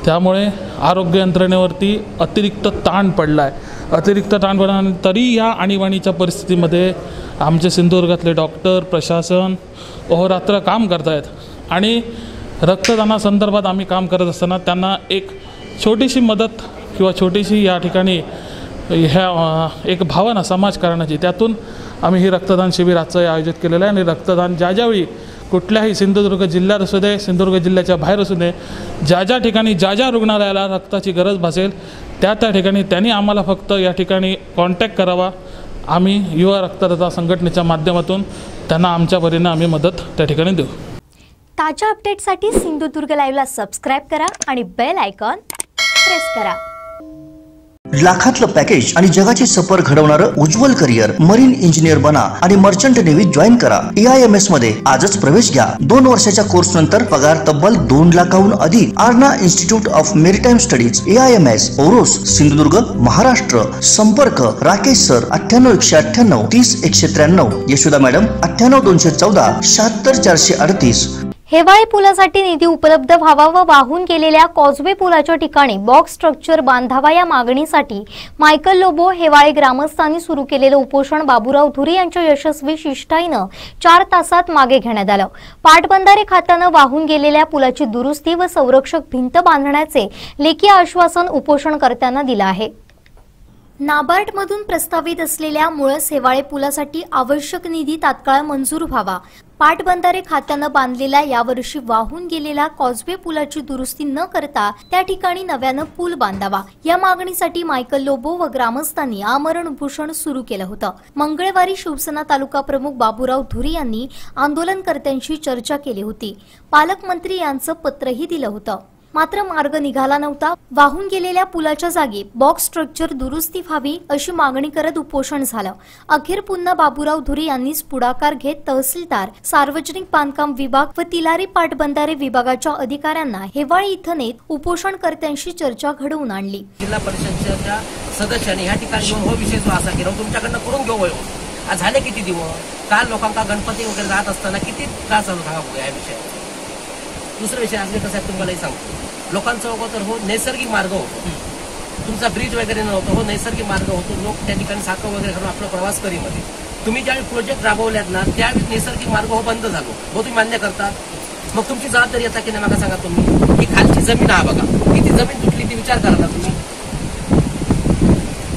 त्यामुळे आरोग्य यंत्रणेवरती अतिरिक्त ताण पडला आहे. आणि तरी या आणीबाणीच्या परिस्थितीमध्ये आमचे सिंधुदुर्गातले डॉक्टर प्रशासन अहोरात्र काम करत आहेत आणि रक्तदानासंदर्भात आम्ही काम करत असताना त्यांना एक छोटीशी मदत किंवा छोटीशी या ठिकाणी एक भावना समाजकारणाची त्यातून आम्ही ही रक्तदान शिबिर आजचं आयोजित केलेलं आहे. आणि रक्तदान ज्यावेळी कुठल्याही सिंधुदुर्ग जिल्ह्यात असू दे, सिंधुदुर्ग जिल्ह्याच्या बाहेर असू दे, ज्या ठिकाणी ज्या रुग्णालयाला रक्ताची गरज भासेल त्या ठिकाणी त्यांनी आम्हाला फक्त या ठिकाणी कॉन्टॅक्ट करावा. आम्ही युवा रक्तदाता संघटनेच्या माध्यमातून त्यांना आमच्या परीने आम्ही मदत त्या ठिकाणी देऊ. ताज्या अपडेटसाठी सिंधुदुर्ग लाईव्हला सबस्क्राईब करा आणि बेल आयकॉन प्रेस करा. लाखातलं पॅकेज आणि जगाची सफर घडवणारं उज्ज्वल करिअर मरीन इंजिनियर बना आणि मर्चंट नेव्हीत जॉईन करा. AIMS मध्ये आजच प्रवेश घ्या. 2 वर्षाच्या कोर्स नंतर पगार तब्बल 2 लाखाहून अधिक. Aarna institute of maritime studies AIMS Oros Sindhudurg Maharashtra. संपर्क राकेश सर 98 198 30 193, यशोदा मॅडम 98 214 76 438. हेवाळे पुलासाठी निधी उपलब्ध व्हावा व वाहून गेलेल्या कॉजवे पुलाच्या ठिकाणी बॉक्स स्ट्रक्चर बांधावा या मागणीसाठी मायकल लोबो हेवाळे ग्रामस्थांनी सुरू केलेलं उपोषण बाबूराव धुरी यांच्या यशस्वी शिष्टाईनं 4 तासात मागे घेण्यात आलं। पाटबंधारे खात्यानं वाहून गेलेल्या पुलाची दुरुस्ती व संरक्षक भिंत बांधण्याचे लेखी आश्वासन उपोषणकर्त्यांना दिलं आहे। नाबार्डमधून प्रस्तावित असलेल्या मुळस हेवाळे पुलासाठी आवश्यक निधी तात्काळ मंजूर व्हावा। पाटबंधारे खात्यानं बांधलेल्या यावर्षी वाहून गेलेल्या कॉजवे पुलाची दुरुस्ती न करता त्या ठिकाणी नव्यानं पूल बांधावा या मागणीसाठी मायकल लोबो व ग्रामस्थांनी आमरण उपोषण सुरू केलं होतं। मंगळवारी शिवसेना तालुका प्रमुख बाबूराव धुरी यांनी आंदोलनकर्त्यांशी चर्चा केली होती। पालकमंत्री यांचं पत्रही दिलं होतं, मात्र मार्ग निघाला नव्हता। वाहून गेलेल्या पुलाच्या जागी बॉक्स स्ट्रक्चर दुरुस्ती व्हावी अशी मागणी करत उपोषण झालं। अखेर पुन्हा बाबूराव धुरी यांनीच पुढाकार घेत तहसीलदार, सार्वजनिक बांधकाम विभाग व तिलारी पाटबंधारे विभागाच्या अधिकाऱ्यांना हेवाळे इथं नेत उपोषणकर्त्यांशी चर्चा घडवून आणली। जिल्हा परिषदेच्या सदस्यांनी या ठिकाणी हो विषय जो असा की तुमच्याकडनं करून घेऊ आज झाले किती दिवस काल लोकांना गणपती वगैरे जात असताना किती त्रास झाला सांगा या विषयात। दुसरा विषय आज कसं आहे तुम्हालाही सांगतो, लोकांचा तर हो नैसर्गिक मार्ग होतो, तुमचा ब्रिज वगैरे नव्हतं, हो नैसर्गिक मार्ग होतो, लोक त्या ठिकाणी साखर वगैरे करून आपला प्रवास करीमध्ये तुम्ही ज्यावेळी प्रोजेक्ट राबवल्यात ना त्यावेळी नैसर्गिक मार्ग हो बंद झालो हो तुम्ही मान्य करता। मग तुमची जबाबदारी येता की नाही मला सांगा तुम्ही, ही खालची जमीन हा बघा किती जमीन तुटली ती विचार करा ना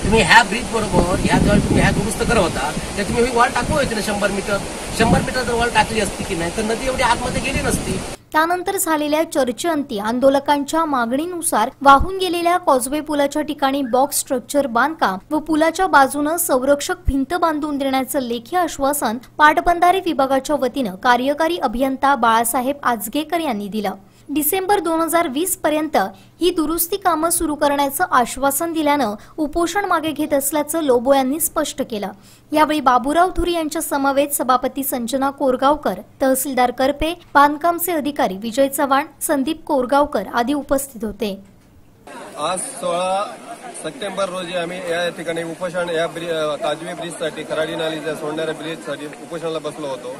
तुम्ही ह्या ब्रिज बरोबर ह्या जवळ तुम्ही ह्या दुरुस्त करत होता तर तुम्ही ही वॉल टाकू होती ना 100 मीटर जर वॉल टाकली असती की नाही तर नदी एवढी आतमध्ये गेली नसती। त्यानंतर झालेल्या चर्चेअंती आंदोलकांच्या मागणीनुसार वाहून गेलेल्या कॉजवे पुलाच्या ठिकाणी बॉक्स स्ट्रक्चर बांधकाम व पुलाच्या बाजूने संरक्षक भिंत बांधून देण्याचं लेखी आश्वासन पाटबंधारे विभागाच्या वतीनं कार्यकारी अभियंता बाळासाहेब आजगेकर यांनी दिलं। डिसेंबर 2020 पर्यंत ही दुरुस्ती कामं सुरू करण्याचं आश्वासन दिल्यानं उपोषण मागे घेत असल्याचं लोबो यांनी स्पष्ट केलं। यावेळी बाबूराव धुरी यांच्या समवेत सभापती संजना कोरगावकर, तहसीलदार करपे, बांधकामचे अधिकारी विजय चव्हाण, संदीप कोरगावकर आदी उपस्थित होते। आज 16 सप्टेंबर रोजी आम्ही या ठिकाणी उपोषण या काजवे ब्रिजसाठी खराडी नालीच्या सोडणाऱ्या ब्रिजसाठी उपोषणाला बसलो होतो।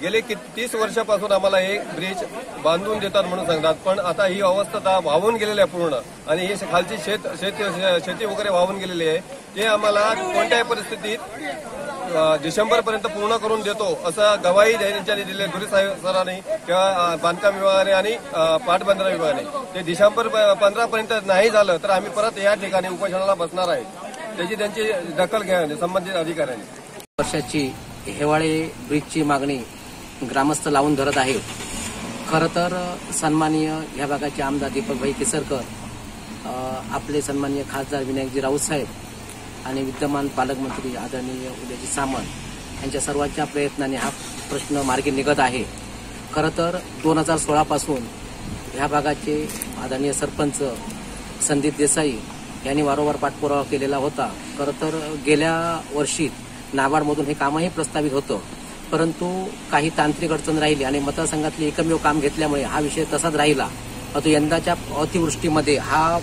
गेले 30 वर्षापासून आम्हाला हे ब्रिज बांधून देतात म्हणून सांगतात, पण आता ही अवस्था वाहून गेलेली आहे पूर्ण आणि ही खालची शेती वगैरे वाहून गेलेली आहे। ते आम्हाला कोणत्याही परिस्थितीत डिसेंबर पर्यंत पूर्ण करून देतो असं गवाही त्यांनी दिली धुरी सरांनी किंवा बांधकाम विभागाने आणि पाटबंधारे विभागाने। ते डिसेंबर 15 पर्यंत नाही झालं तर आम्ही परत या ठिकाणी उपोषणाला बसणार आहे, त्याची त्यांची दखल घ्या संबंधित अधिकाऱ्यांनी। वर्षाची हेवाळे ब्रिजची मागणी ग्रामस्थ लावून धरत आहेत। खरं तर सन्माननीय या भागाचे आमदार दीपकभाई केसरकर, आपले सन्माननीय खासदार विनायकजी राऊत साहेब आणि विद्यमान पालकमंत्री आदरणीय उदयजी सामंत यांच्या सर्वांच्या प्रयत्नाने हा प्रश्न मार्गी निघत आहे। खरं तर 2016 पासून ह्या भागाचे आदरणीय सरपंच संदीप देसाई यांनी वारंवार पाठपुरावा केलेला होता। खरं तर गेल्या वर्षी नाबार्डमधून हे कामही प्रस्तावित होतं, परंतु काही तांत्रिक अडचण राहिली आणि मतदारसंघातले एकमेव काम घेतल्यामुळे हा विषय तसाच राहिला। परंतु यंदाच्या अतिवृष्टीमध्ये हा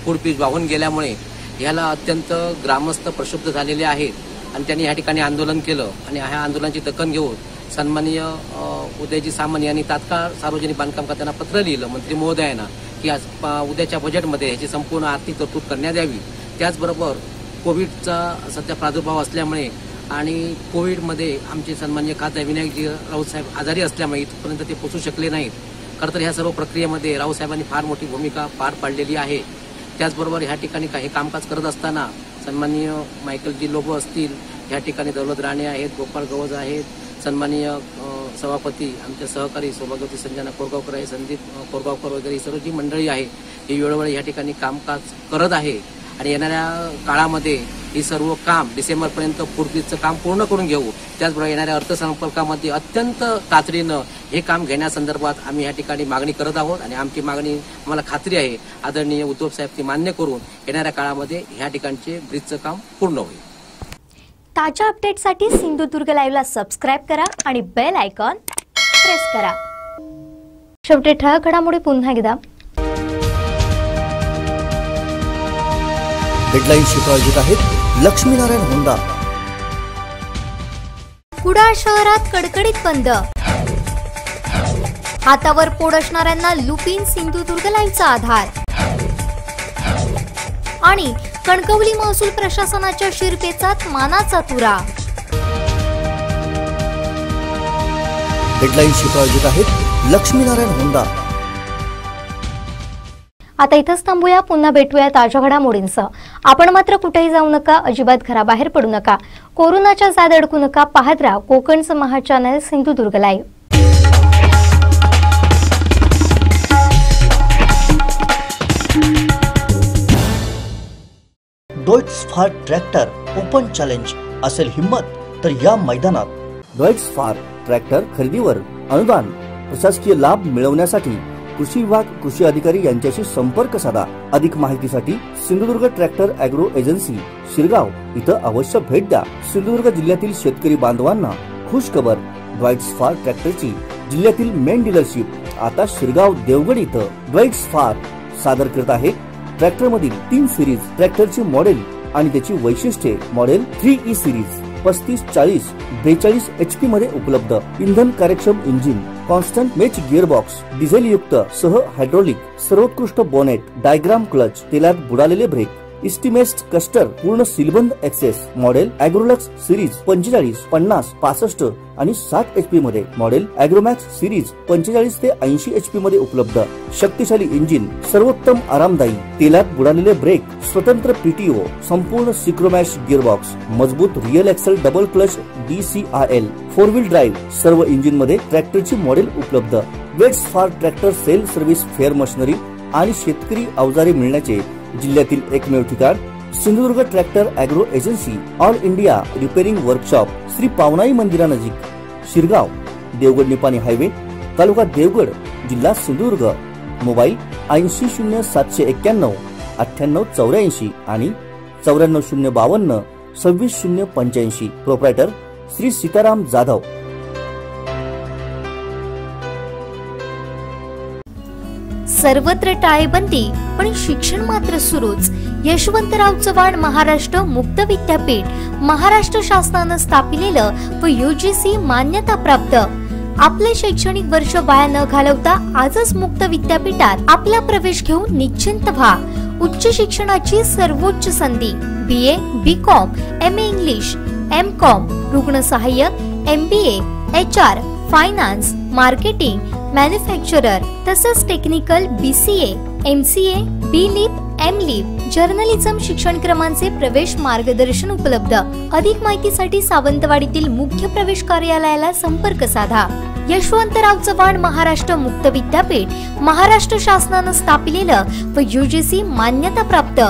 पूरपीच वाहून गेल्यामुळे याला अत्यंत ग्रामस्थ प्रक्षुब्ध झालेले आहेत आणि त्यांनी या ठिकाणी आंदोलन केलं आणि ह्या आंदोलनाची दखल घेऊन सन्माननीय उदयजी सामंत यांनी तात्काळ सार्वजनिक बांधकाम खात्याला पत्र लिहिलं मंत्री महोदयांना की आज उद्याच्या बजेटमध्ये ह्याची संपूर्ण आर्थिक तरतूद करण्यात यावी। त्याचबरोबर कोविडचा सध्या प्रादुर्भाव असल्यामुळे आणि कोविडमध्ये आमचे सन्माननीय खासदार विनायकजी राऊत साहेब आजारी असल्यामुळे इथपर्यंत ते पोहोचू शकले नाहीत। खरं तर ह्या सर्व प्रक्रियेमध्ये राऊत साहेबांनी फार मोठी भूमिका पार पाडलेली आहे। त्याचबरोबर ह्या ठिकाणी काही कामकाज करत असताना सन्माननीय मायकलजी लोबो असतील, ह्या ठिकाणी दौलत राणे आहेत, गोपाळ गवज आहेत, सन्माननीय सभापती आमचे सहकारी सौभाग्यवती संजना कोरगावकर आहे, संदीप कोरगावकर वगैरे ही सर्व जी मंडळी आहे ही वेळोवेळी ह्या ठिकाणी कामकाज करत आहे आणि येणाऱ्या काळामध्ये ही सर्व काम डिसेंबरपर्यंत पूर्तीचं काम पूर्ण करून घेऊ। त्याचबरोबर येणाऱ्या अर्थसंकल्पामध्ये अत्यंत तातडीनं हे काम घेण्यासंदर्भात आम्ही या ठिकाणी मागणी करत आहोत आणि आमची मागणी आम्हाला खात्री आहे आदरणीय उद्धव साहेब ती मान्य करून येणाऱ्या काळामध्ये ह्या ठिकाणचे ब्रिजचं काम पूर्ण होईल। ताज्या अपडेटसाठी सिंधुदुर्ग लाईव्हला सबस्क्राइब करा आणि बेल आयकॉन प्रेस करा। शेवटी ठळक घडामोडी पुन्हा एकदा। हेडलाईन्सची प्रायोजित आहेत लक्ष्मीनारायण होंडा। कुडाळ शहरात कडकडीत बंद। हातावर पोड असणाऱ्यांना लुपिन सिंधुदुर्ग लाईव्हचा आधार आणि कणकवली महसूल प्रशासनाच्या शिरपेचात मानाचा तुरा. हेडलाईन्सची प्रायोजक आहेत लक्ष्मीनारायण होंडा. आता इथंच थांबूया. पुन्हा भेटूया ताज्या घडामोडींसह. आपण मात्र कुठेही जाऊ नका, अजिबात घराबाहेर पडू नका, कोरोनाच्या जाळ्यात अडकू नका. पाहत राहा कोकणचं महाचॅनल Sindhudurg live. Deutz Fahr tractor open challenge. असेल हिम्मत तर या मैदानात. डॉइट्सफार ट्रॅक्टर खरेदीवर अनुदान, प्रशासकीय लाभ मिळवण्यासाठी कृषी विभाग, कृषी अधिकारी यांच्याशी संपर्क साधा. अधिक माहितीसाठी Sindhudurg tractor agro agency Shirgaon इथं अवश्य भेट द्या. सिंधुदुर्ग जिल्ह्यातील शेतकरी बांधवांना खुश खबर. डॉइट्सफार ट्रॅक्टरची जिल्ह्यातील मेन डीलरशिप आता शिरगाव देवगड इथं. डॉइट्सफार सादर करत आहे ट्रॅक्टर मधील 3 सिरीज ट्रॅक्टरची मॉडेल आणि त्याची वैशिष्ट्ये. मॉडेल 3E सिरीज 3540 42 HP मध्ये उपलब्ध. इंधन कार्यक्षम engine, constant match gearbox, diesel युक्त सह हायड्रोलिक, सर्वोत्कृष्ट बोनेट, डायग्राम क्लच, तेलात बुडालेले ब्रेक, इस्टिमेस्ट कस्टर, पूर्ण सीलबंद एक्सेस. मॉडेल ॲग्रोलक्स सिरीज 45 50 65 आणि 60 HP मध्ये. मॉडेल ॲग्रोमॅक्स सिरीज 45 ते 80 HP मध्ये उपलब्ध. शक्तिशाली इंजिन, सर्वोत्तम आरामदायी, तेलात बुडालेले ब्रेक, स्वतंत्र PTO, संपूर्ण सिक्रोमॅश गिअरबॉक्स, मजबूत real axle double clutch DCRL, 4 wheel drive. सर्व इंजिन मध्ये ट्रॅक्टरची मॉडेल उपलब्ध. Deutz Fahr tractor sale service, fair machinery आणि शेतकरी अवजारे मिळण्याचे जिल्ह्यातील एकमेव ठिकाण Sindhudurg tractor agro agency. All India repairing workshop, Shri Pavanai मंदिरानजीक, शिरगाव, देवगड निपाणी हायवे, तालुका देवगड, जिल्हा सिंधुदुर्ग. मोबाईल 80 0791 9884 आणि 94 052 26 085. प्रोप्रायटर श्री सीताराम जाधव. सर्वत्र टाळेबंदी पण शिक्षण मात्र सुरूच. यशवंतराव चव्हाण महाराष्ट्र मुक्त विद्यापीठ महाराष्ट्र शासनानं स्थापिलेलं व UGC मान्यता प्राप्त. आपले शैक्षणिक वर्ष वाया न घालवता आजच मुक्त विद्यापीठात आपला प्रवेश घेऊन निश्चिंत व्हा. उच्च शिक्षणाची सर्वोच्च संधी. BA, BCom, MA English, MCom, रुग्णसहाय्यक, MBA, HR, finance, marketing, manufacturer तसंच technical BCA, MCA, BLIP, MLIP, journalism शिक्षणक्रमांचे प्रवेश मार्गदर्शन उपलब्ध. अधिक माहितीसाठी सावंतवाडीतील मुख्य प्रवेश कार्यालयाला संपर्क साधा. यशवंतराव चव्हाण महाराष्ट्र मुक्त विद्यापीठ महाराष्ट्र शासनानं स्थापिलेलं व UGC मान्यता प्राप्त.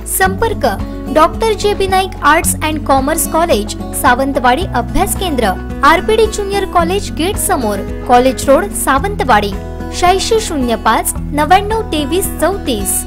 संपर्क doctor JB Naik arts and commerce college, Sawantwadi अभ्यास केंद्र, RPD ज्युनियर कॉलेज गेट समोर, college road, Sawantwadi. 8605 99 23 34.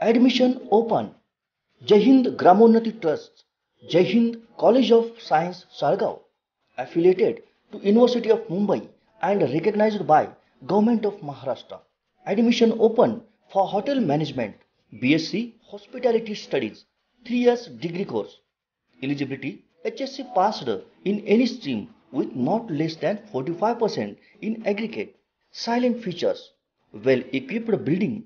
Admission open. Jai Hind Gramonnati Trust, Jai Hind College of Science Salgaon, affiliated to University of Mumbai and recognized by Government of Maharashtra. Admission open for Hotel Management, BSc Hospitality Studies, 3 years degree course. Eligibility: HSC passed in any stream with not less than 45% in aggregate. Silent features: well-equipped building,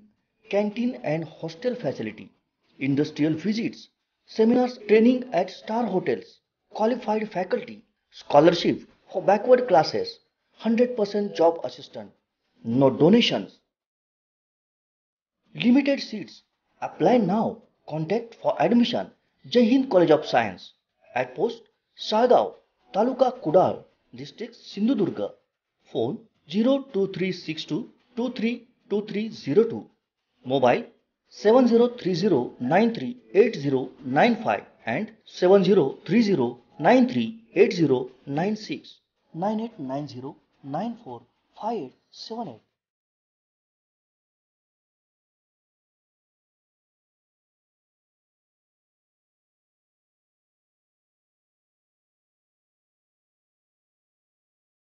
canteen and hostel facility, industrial visits, seminars, training at star hotels, qualified faculty, scholarship for backward classes, 100% job assistance, no donations. Limited seats. Apply now. Contact for admission. Jai Hind College of Science at post Salgaon, Taluka Kudal, District Sindhudurga. Phone 02362 232302. Mobile 7030938095 and 7030938096. 9890945878.